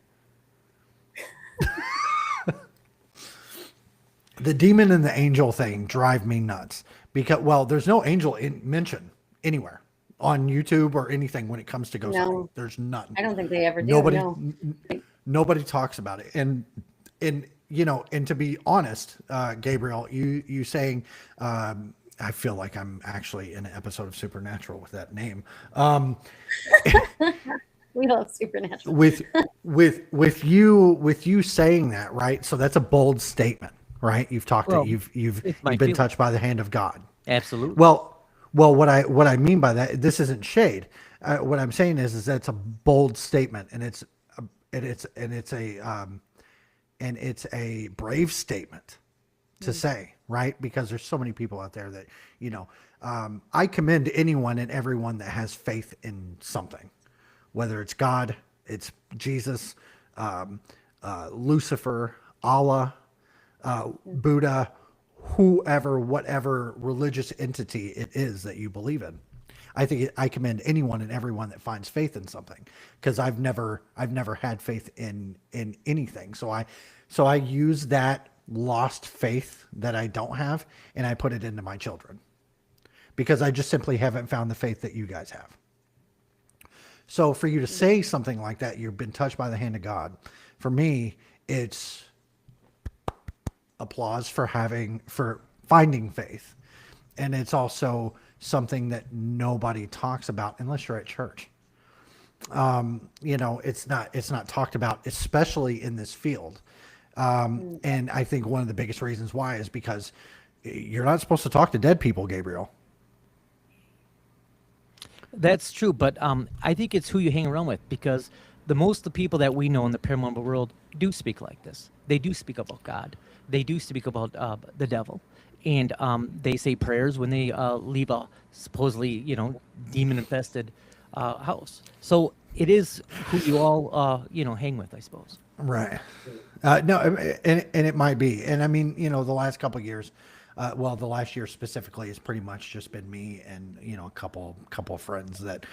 S3: The demon and the angel thing drive me nuts, because, well, there's no angel mention anywhere on YouTube or anything when it comes to ghost
S2: No.
S3: hunting. There's none.
S2: I don't think they ever do.
S3: Nobody,
S2: No.
S3: nobody talks about it. And to be honest, Gabriel, you saying, I feel like I'm actually in an episode of Supernatural with that name.
S2: We love Supernatural.
S3: With you saying that, right? So that's a bold statement, right? You've talked
S1: Well,
S3: to, you've
S1: it's my
S3: been
S1: feeling.
S3: touched by the hand of God.
S1: Absolutely.
S3: Well, what I mean by that, this isn't shade. What I'm saying is that it's a bold statement, and it's a brave statement to say, right? Because there's so many people out there that, I commend anyone and everyone that has faith in something, whether it's God, it's Jesus, Lucifer, Allah, Buddha, whoever, whatever religious entity it is that you believe in. I commend anyone and everyone that finds faith in something, because I've never had faith in anything. So I use that lost faith that I don't have, and I put it into my children because I just simply haven't found the faith that you guys have. So for you to say something like that, you've been touched by the hand of God. For me, it's applause for finding faith. And it's also something that nobody talks about unless you're at church. It's not talked about, especially in this field. And I think one of the biggest reasons why is because you're not supposed to talk to dead people, Gabriel.
S1: That's true, but I think it's who you hang around with, because most of the people that we know in the paranormal world do speak like this. They do speak about God. They do speak about the devil, and they say prayers when they leave a supposedly demon-infested house. So it is who you all hang with, I suppose.
S3: Right. No, and it might be. And I mean, the last couple of years, the last year specifically has pretty much just been me and, a couple of friends that,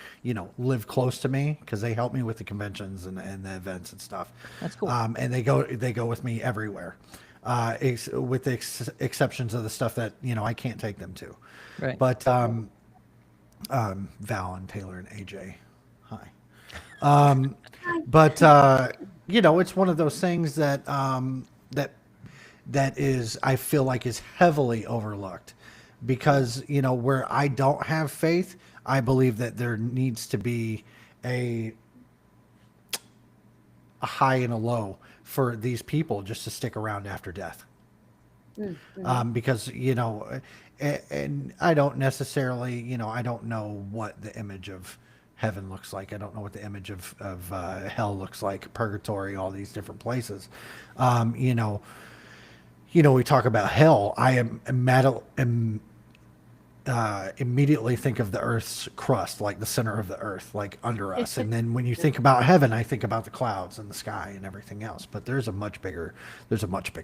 S3: live close to me because they help me with the conventions and the events and stuff.
S1: That's cool.
S3: And they go with me everywhere, with the exceptions of the stuff that, I can't take them to.
S1: Right.
S3: But Val and Taylor and AJ, hi. But it's one of those things that that is, I feel like, is heavily overlooked because, where I don't have faith, I believe that there needs to be a high and a low for these people just to stick around after death. Because, and I don't necessarily, I don't know what the image of heaven looks like. I don't know what the image of hell looks like, purgatory, all these different places. We talk about hell. I immediately think of the Earth's crust, like the center of the Earth, like under us. And then when you think about heaven, I think about the clouds and the sky and everything else. But there's a much bigger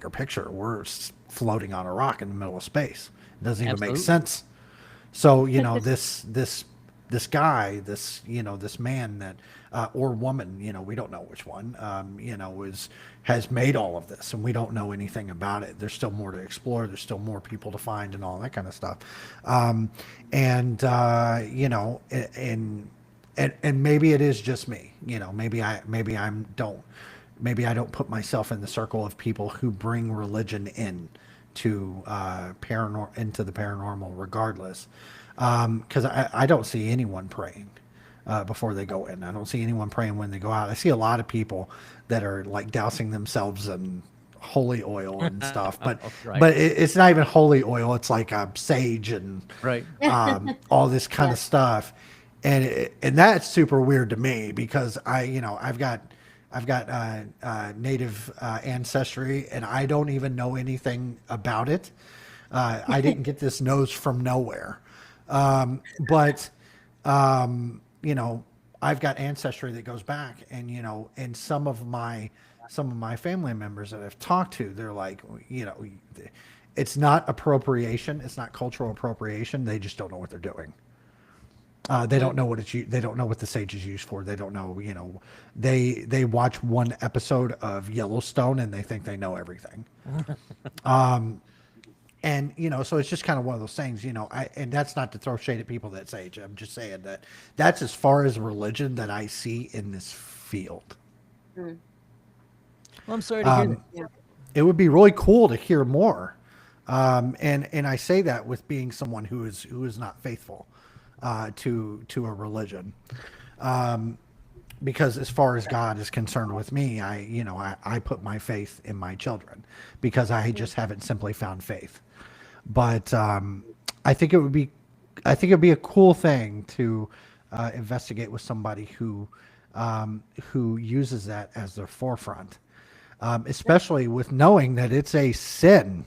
S3: picture. We're floating on a rock in the middle of space. It doesn't even make sense. So this guy, this man that, or woman, we don't know which one, has made all of this, and we don't know anything about it. There's still more to explore. There's still more people to find and all that kind of stuff. And maybe it is just me, maybe I don't put myself in the circle of people who bring religion in to into the paranormal regardless. Because I don't see anyone praying before they go in. I don't see anyone praying when they go out. I see a lot of people that are like dousing themselves in holy oil and stuff, but
S1: Right.
S3: it's not even holy oil. It's like sage and
S1: Right.
S3: all this kind of stuff, and that's super weird to me because I've got native ancestry and I don't even know anything about it. I didn't get this nose from nowhere. But I've got ancestry that goes back, and some of my family members that I've talked to, they're like, it's not appropriation. It's not cultural appropriation. They just don't know what they're doing. They don't know they don't know what the sage is used for. They don't know, they watch one episode of Yellowstone and they think they know everything. And, so it's just kind of one of those things, and that's not to throw shade at people that sage. I'm just saying that's as far as religion that I see in this field.
S1: Well, I'm sorry to hear that.
S2: Yeah.
S3: It would be really cool to hear more. And I say that with being someone who is not faithful to a religion. Because as far as God is concerned with me, I put my faith in my children because I just haven't simply found faith. But I think it would be a cool thing to investigate with somebody who uses that as their forefront, especially with knowing that it's a sin.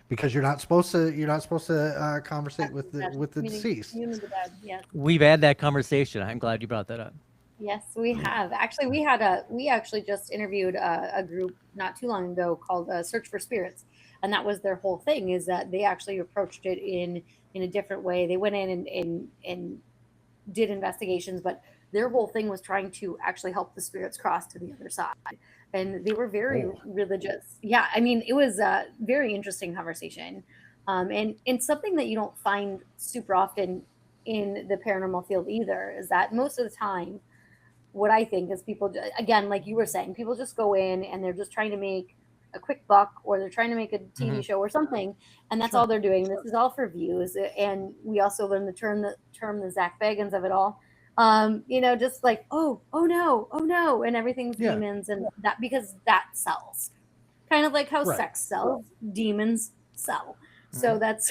S3: Because you're not supposed to conversate with the deceased.
S2: Yes.
S1: We've had that conversation. I'm glad you brought that up.
S2: Yes, we have. Actually, we actually just interviewed a group not too long ago called Search for Spirits, and that was their whole thing. Is that they actually approached it in a different way. They went in and did investigations, but their whole thing was trying to actually help the spirits cross to the other side. And they were very religious. Yeah, I mean, it was a very interesting conversation. And something that you don't find super often in the paranormal field either is that most of the time, what I think is people, again, like you were saying, people just go in and they're just trying to make a quick buck, or they're trying to make a TV show or something, and that's all they're doing. This is all for views. And we also learned the Zach Bagans of it all. Just like, oh no, and everything's demons, and that, because that sells. Kind of like how sex sells, demons sell. So that's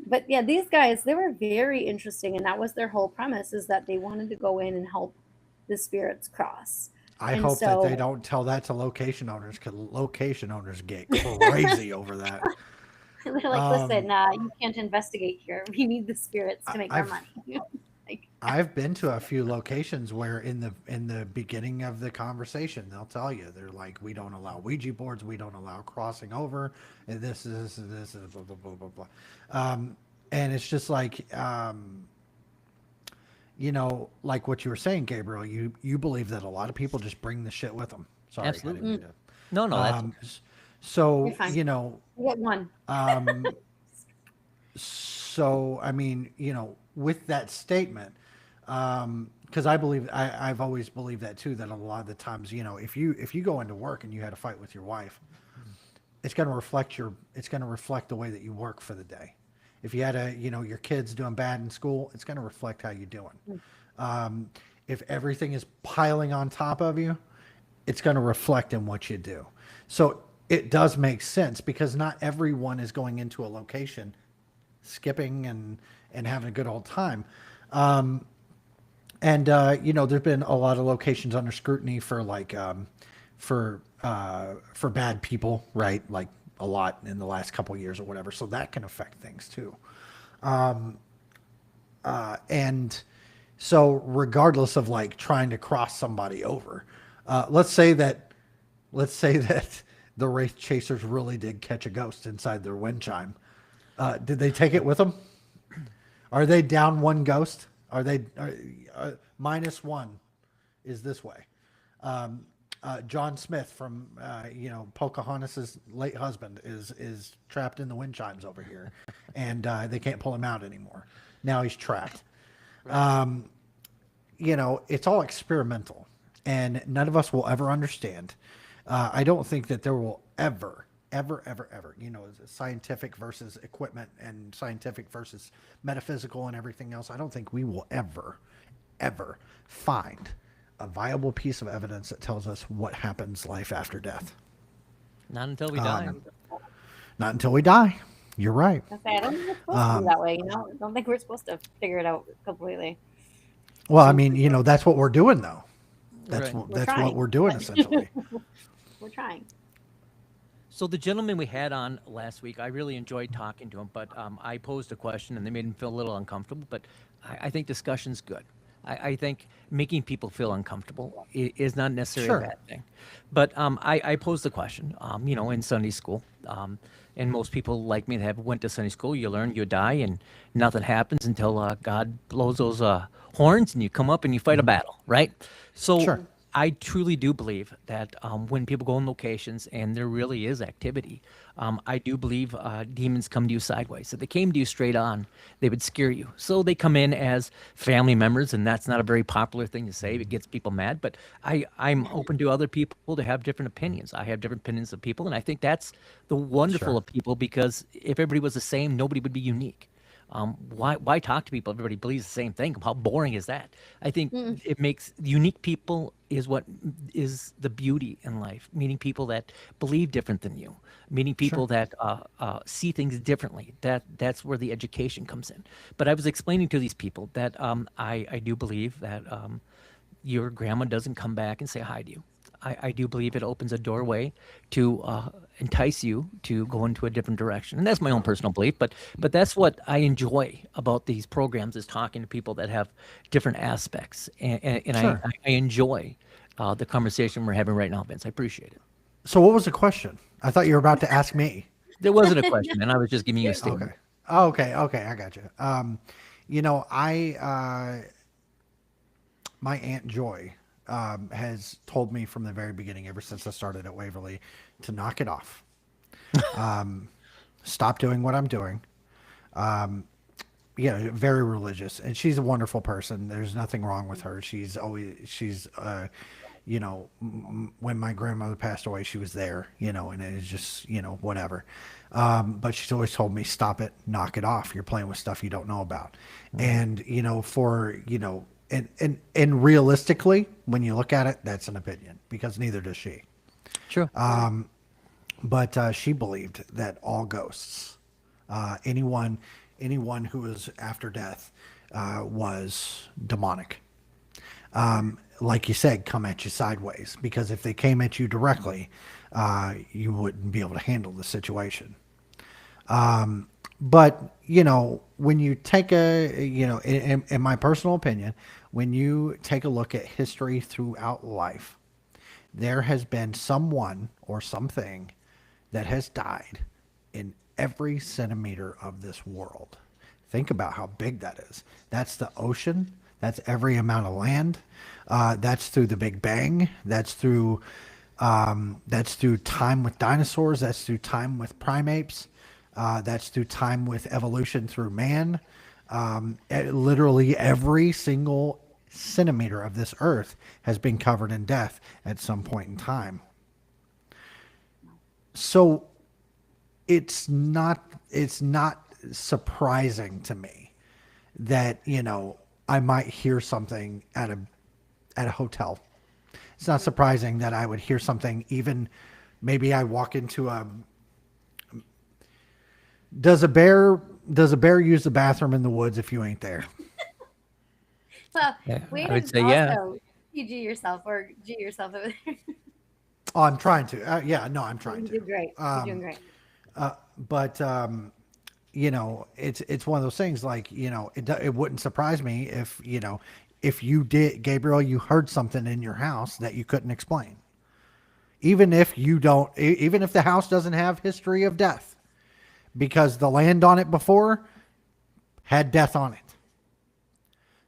S2: but yeah, these guys, they were very interesting, and that was their whole premise, is that they wanted to go in and help the spirits cross.
S3: I hope that they don't tell that to location owners, because location owners get crazy over that.
S2: They're like, listen, you can't investigate here. We need the spirits to make our money.
S3: I've been to a few locations where in the beginning of the conversation, they'll tell you, they're like, we don't allow Ouija boards, we don't allow crossing over, and this is blah blah blah blah blah. And it's just like, like what you were saying, Gabriel, you believe that a lot of people just bring the shit with them. Sorry,
S1: absolutely. No, that's
S3: so
S2: you get one.
S3: So I mean, with that statement, because I've always believed that too, that a lot of the times, if you go into work and you had a fight with your wife, it's going to reflect the way that you work for the day. If you had your kids doing bad in school, it's going to reflect how you're doing. If everything is piling on top of you, it's going to reflect in what you do. So it does make sense, because not everyone is going into a location skipping and having a good old time. There've been a lot of locations under scrutiny for for bad people, right? Like a lot in the last couple of years or whatever. So that can affect things too. And so regardless of like trying to cross somebody over, let's say that the Wraith Chasers really did catch a ghost inside their wind chime. Did they take it with them? Are they down one ghost? Are minus one is this way? John Smith from Pocahontas's late husband is trapped in the wind chimes over here, and they can't pull him out anymore. Now he's trapped. Right. It's all experimental, and none of us will ever understand. I don't think that there will ever, scientific versus equipment and scientific versus metaphysical and everything else. I don't think we will ever find a viable piece of evidence that tells us what happens life after death.
S1: Not until we die.
S3: Not until we die. You're right.
S2: I don't think it's supposed to be that way. I don't think we're supposed to figure it out completely.
S3: Well, I mean, that's what we're doing, though. That's
S2: right.
S3: what we're doing, essentially.
S2: We're trying.
S1: So the gentleman we had on last week, I really enjoyed talking to him, but I posed a question and they made him feel a little uncomfortable. But I think discussion's good. I think making people feel uncomfortable is not necessarily a bad thing. But I posed the question, in Sunday school. And most people like me that went to Sunday school, you learn, you die, and nothing happens until God blows those horns and you come up and you fight a battle, right? So I truly do believe that when people go in locations and there really is activity, I do believe demons come to you sideways. If they came to you straight on, they would scare you. So they come in as family members, and that's not a very popular thing to say. It gets people mad, but I'm open to other people to have different opinions. I have different opinions of people, and I think that's the wonderful of people, because if everybody was the same, nobody would be unique. Why talk to people? Everybody believes the same thing. How boring is that? I think it makes unique people is what is the beauty in life. Meeting people that believe different than you, meeting people that see things differently. That's where the education comes in. But I was explaining to these people that I do believe that your grandma doesn't come back and say hi to you. I do believe it opens a doorway to entice you to go into a different direction. And that's my own personal belief, but that's what I enjoy about these programs, is talking to people that have different aspects. And I enjoy the conversation we're having right now, Vince. I appreciate it.
S3: So what was the question? I thought you were about to ask me.
S1: There wasn't a question, and I was just giving you a statement.
S3: Okay. I got you. my Aunt Joy has told me from the very beginning, ever since I started at Waverly, to knock it off. Stop doing what I'm doing. Yeah, very religious, and she's a wonderful person. There's nothing wrong with her. When my grandmother passed away, she was there, and it's just, whatever. But she's always told me, stop it, knock it off. You're playing with stuff you don't know about. And, and realistically, when you look at it, that's an opinion, because neither does she.
S1: True.
S3: But she believed that all ghosts, anyone who was after death, was demonic. Like you said, come at you sideways, because if they came at you directly, you wouldn't be able to handle the situation. But when you take in my personal opinion, when you take a look at history throughout life, there has been someone or something that has died in every centimeter of this world. Think about how big that is. That's the ocean. That's every amount of land. That's through the Big Bang. That's through time with dinosaurs. That's through time with primates. That's through time with evolution through man. Literally every single centimeter of this earth has been covered in death at some point in time. So it's not surprising to me that I might hear something at a hotel. It's not surprising that I would hear something, even maybe I walk into does a bear use the bathroom in the woods if you ain't there?
S2: Well,
S1: Yeah,
S2: way
S1: I would
S2: to
S1: say yeah.
S2: also PG yourself or G yourself over there.
S3: Oh, I'm trying to. I'm trying
S2: You're
S3: to.
S2: doing great. You're doing great.
S3: But it's one of those things, like, it wouldn't surprise me if you did, Gabriel, you heard something in your house that you couldn't explain. Even if the house doesn't have history of death, because the land on it before had death on it.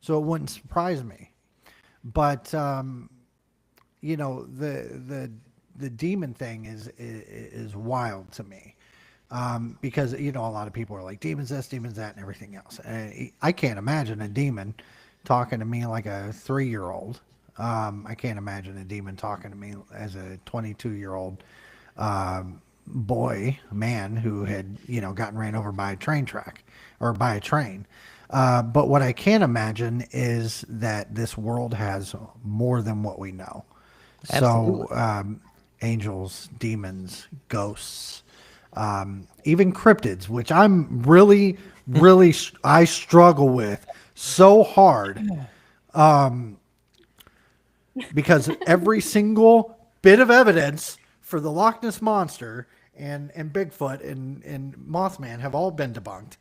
S3: So it wouldn't surprise me. But, the demon thing is wild to me. Because, a lot of people are like, demons this, demons that, and everything else. And I can't imagine a demon talking to me like a 3-year-old. I can't imagine a demon talking to me as a 22-year-old man who had, gotten ran over by a train track or by a train. But what I can imagine is that this world has more than what we know.
S1: Absolutely.
S3: So, angels, demons, ghosts, even cryptids, which I'm really, I struggle with so hard. Because every single bit of evidence for the Loch Ness Monster and Bigfoot and Mothman have all been debunked.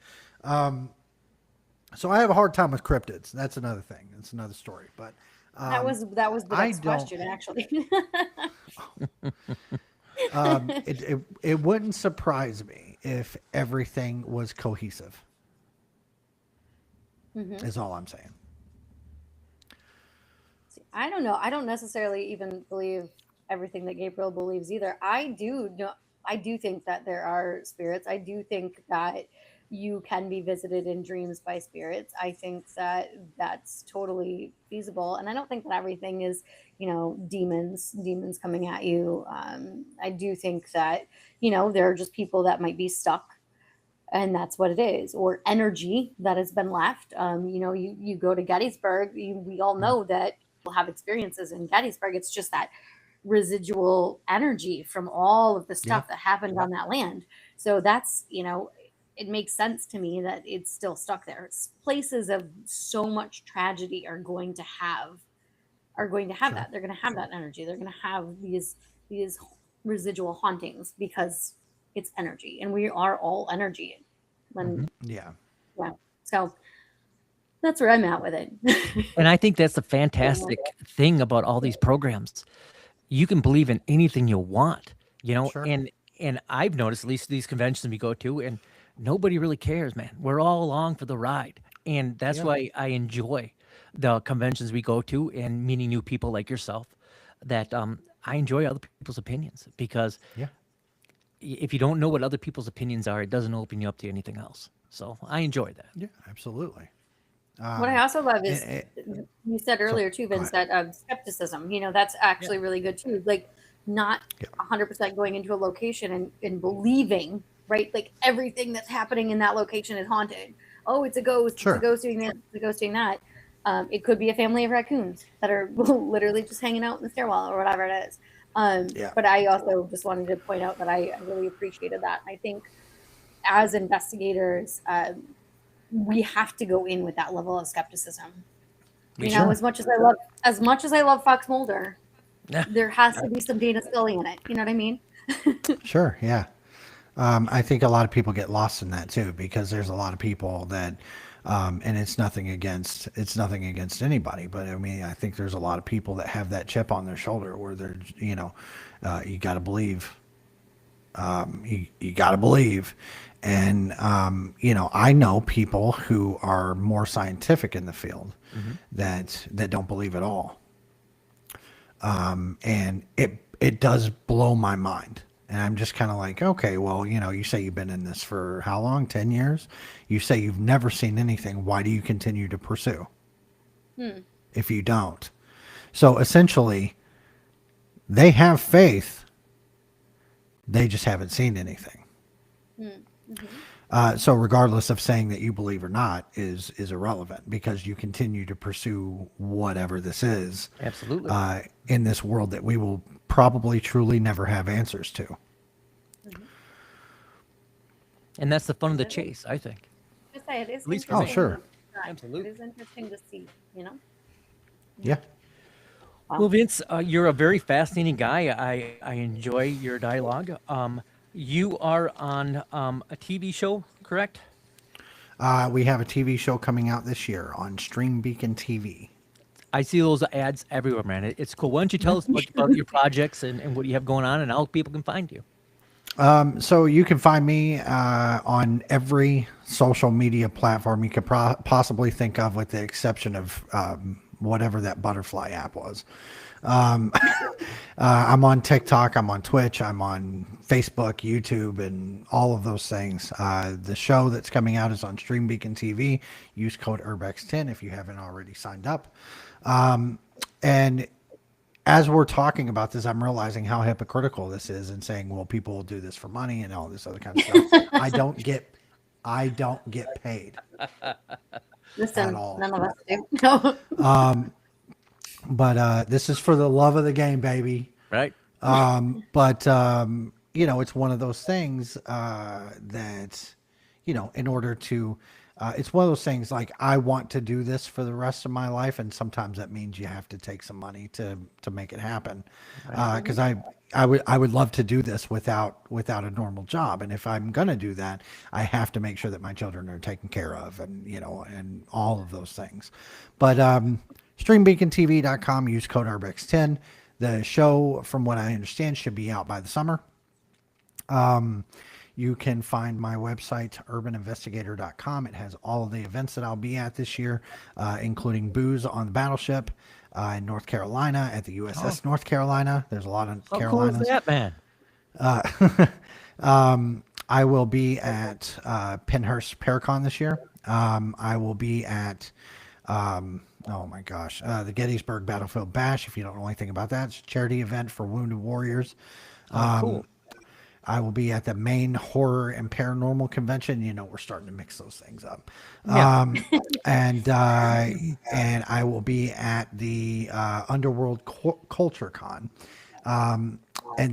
S3: So I have a hard time with cryptids. That's another thing. That's another story. But
S2: that was the next question, actually.
S3: It wouldn't surprise me if everything was cohesive. Is all I'm saying.
S2: I don't know. I don't necessarily even believe everything that Gabriel believes either. I do think that there are spirits. I do think that you can be visited in dreams by spirits. I think that that's totally feasible. And I don't think that everything is, demons coming at you. I do think that, there are just people that might be stuck, and that's what it is, or energy that has been left. You go to Gettysburg, we all know that people have experiences in Gettysburg. It's just that residual energy from all of the stuff that happened on that land. So that's, it makes sense to me that it's still stuck there. Places of so much tragedy are going to have that. They're going to have that energy. They're going to have these residual hauntings, because it's energy, and we are all energy. And
S3: Yeah.
S2: So that's where I'm at with it.
S1: And I think that's the fantastic thing about all these programs. You can believe in anything you want,
S3: Sure.
S1: and I've noticed, at least these conventions we go to, and nobody really cares, man. We're all along for the ride. And that's why I enjoy the conventions we go to and meeting new people like yourself, that I enjoy other people's opinions, because
S3: Yeah.
S1: if you don't know what other people's opinions are, it doesn't open you up to anything else. So I enjoy that.
S3: Yeah, absolutely.
S2: What I also love is
S3: eh,
S2: you said
S3: so
S2: earlier too,
S3: go
S2: Vince,
S3: ahead.
S2: that skepticism. That's actually really good too. Like not
S3: Yeah.
S2: 100% going into a location and believing, right? Like everything that's happening in that location is haunted. Oh, it's a ghost. It's a
S3: Sure.
S2: ghost doing this. It's a ghost doing that. It could be a family of raccoons that are literally just hanging out in the stairwell or whatever it is.
S3: Yeah.
S2: But I also just wanted to point out that I really appreciated that. I think as investigators, we have to go in with that level of skepticism.
S3: Sure.
S2: As much as I love Fox Mulder, there has to be some Dana Scully in it. You know what I mean?
S3: Sure. Yeah. I think a lot of people get lost in that too, because there's a lot of people that, and it's nothing against anybody, but I mean, I think there's a lot of people that have that chip on their shoulder where they're, you got to believe, you got to believe. And, I know people who are more scientific in the field that don't believe at all. And it does blow my mind. And I'm just kind of like, okay, well, you say you've been in this for how long? 10 years? You say you've never seen anything. Why do you continue to pursue if you don't? So essentially, they have faith. They just haven't seen anything. So regardless of saying that you believe or not is irrelevant, because you continue to pursue whatever this is
S1: Absolutely.
S3: in this world that we will probably truly never have answers to.
S1: And that's the fun of the chase, I think.
S2: Just say it is
S1: At least for
S3: Oh,
S1: me.
S2: interesting.
S3: sure.
S1: Absolutely.
S2: It is interesting to see.
S3: Yeah.
S1: Well, Vince, you're a very fascinating guy. I enjoy your dialogue. You are on a TV show, correct?
S3: We have a TV show coming out this year on Stream Beacon TV.
S1: I see those ads everywhere, man. It's cool. Why don't you tell us about your projects and what you have going on, and how people can find you?
S3: So you can find me on every social media platform you could possibly think of, with the exception of whatever that butterfly app was. I'm on TikTok, I'm on Twitch, I'm on Facebook, YouTube, and all of those things. The show that's coming out is on Stream Beacon TV. Use code URBEX10 if you haven't already signed up. And as we're talking about this, I'm realizing how hypocritical this is, and saying, well, people will do this for money and all this other kind of stuff. I don't get paid.
S2: Listen,
S3: At all.
S2: none of us do. No.
S3: But this is for the love of the game, baby.
S1: Right.
S3: But it's one of those things that, in order to, it's one of those things like, I want to do this for the rest of my life, and sometimes that means you have to take some money to make it happen. Because I would love to do this without a normal job, and if I'm gonna do that, I have to make sure that my children are taken care of, and and all of those things. But StreamBeaconTV.com, use code RBEX10. The show, from what I understand, should be out by the summer. You can find my website, urbaninvestigator.com. It has all of the events that I'll be at this year, including Booze on the Battleship in North Carolina, at the USS North Carolina. There's a lot of
S1: How cool
S3: Carolinas.
S1: is that, man?
S3: I will be at Pennhurst Paracon this year. I will be at oh my gosh, the Gettysburg Battlefield Bash. If you don't know anything about that, it's a charity event for wounded warriors.
S1: Cool.
S3: I will be at the Maine Horror and Paranormal Convention. We're starting to mix those things up.
S1: Yeah.
S3: And I will be at the Underworld Culture Con. And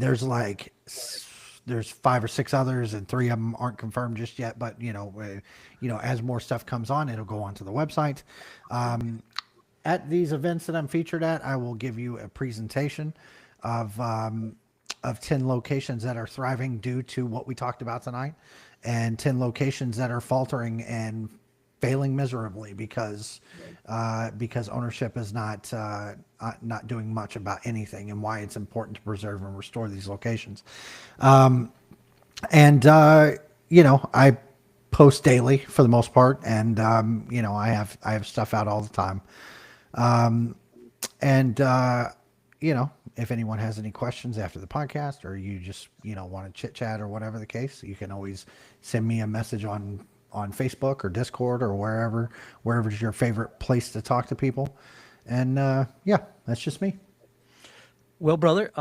S3: there's 5 or 6 others, and 3 of them aren't confirmed just yet. But as more stuff comes on, it'll go onto the website. At these events that I'm featured at, I will give you a presentation of 10 locations that are thriving due to what we talked about tonight, and 10 locations that are faltering and failing miserably because ownership is not doing much about anything, and why it's important to preserve and restore these locations. I post daily for the most part, and I have stuff out all the time. And if anyone has any questions after the podcast, or you just want to chit chat or whatever the case, you can always send me a message on Facebook or Discord or wherever's your favorite place to talk to people. And that's just me.
S1: Well, brother,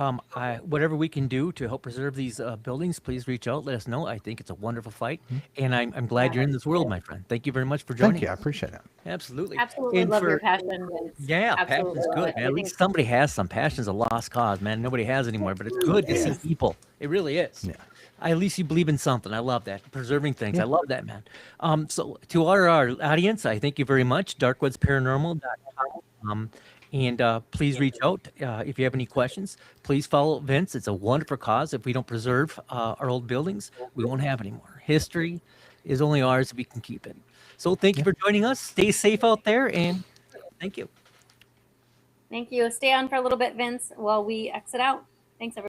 S1: whatever we can do to help preserve these buildings, please reach out. Let us know. I think it's a wonderful fight, and I'm glad you're in this world, my friend. Thank you very much for joining.
S3: Thank you. I appreciate it.
S1: Absolutely.
S2: Absolutely
S1: And
S2: love your
S1: for-
S2: passion. Vince.
S1: Yeah,
S2: Absolutely
S1: passion's
S2: love
S1: good,
S2: it.
S1: man.
S2: I
S1: At
S2: think
S1: least somebody has some. Passion's a lost cause, man. Nobody has anymore, but it's good to see people. It really is.
S3: Yeah.
S1: At least you believe in something. I love that. Preserving things.
S3: Yeah.
S1: I love that, man. So to our audience, I thank you very much. darkwoods.paranormal.com. And please reach out if you have any questions. Please follow Vince. It's a wonderful cause. If we don't preserve our old buildings, we won't have any more. History is only ours if we can keep it. So thank you for joining us. Stay safe out there, and thank you.
S2: Thank you. Stay on for a little bit, Vince, while we exit out. Thanks, everyone.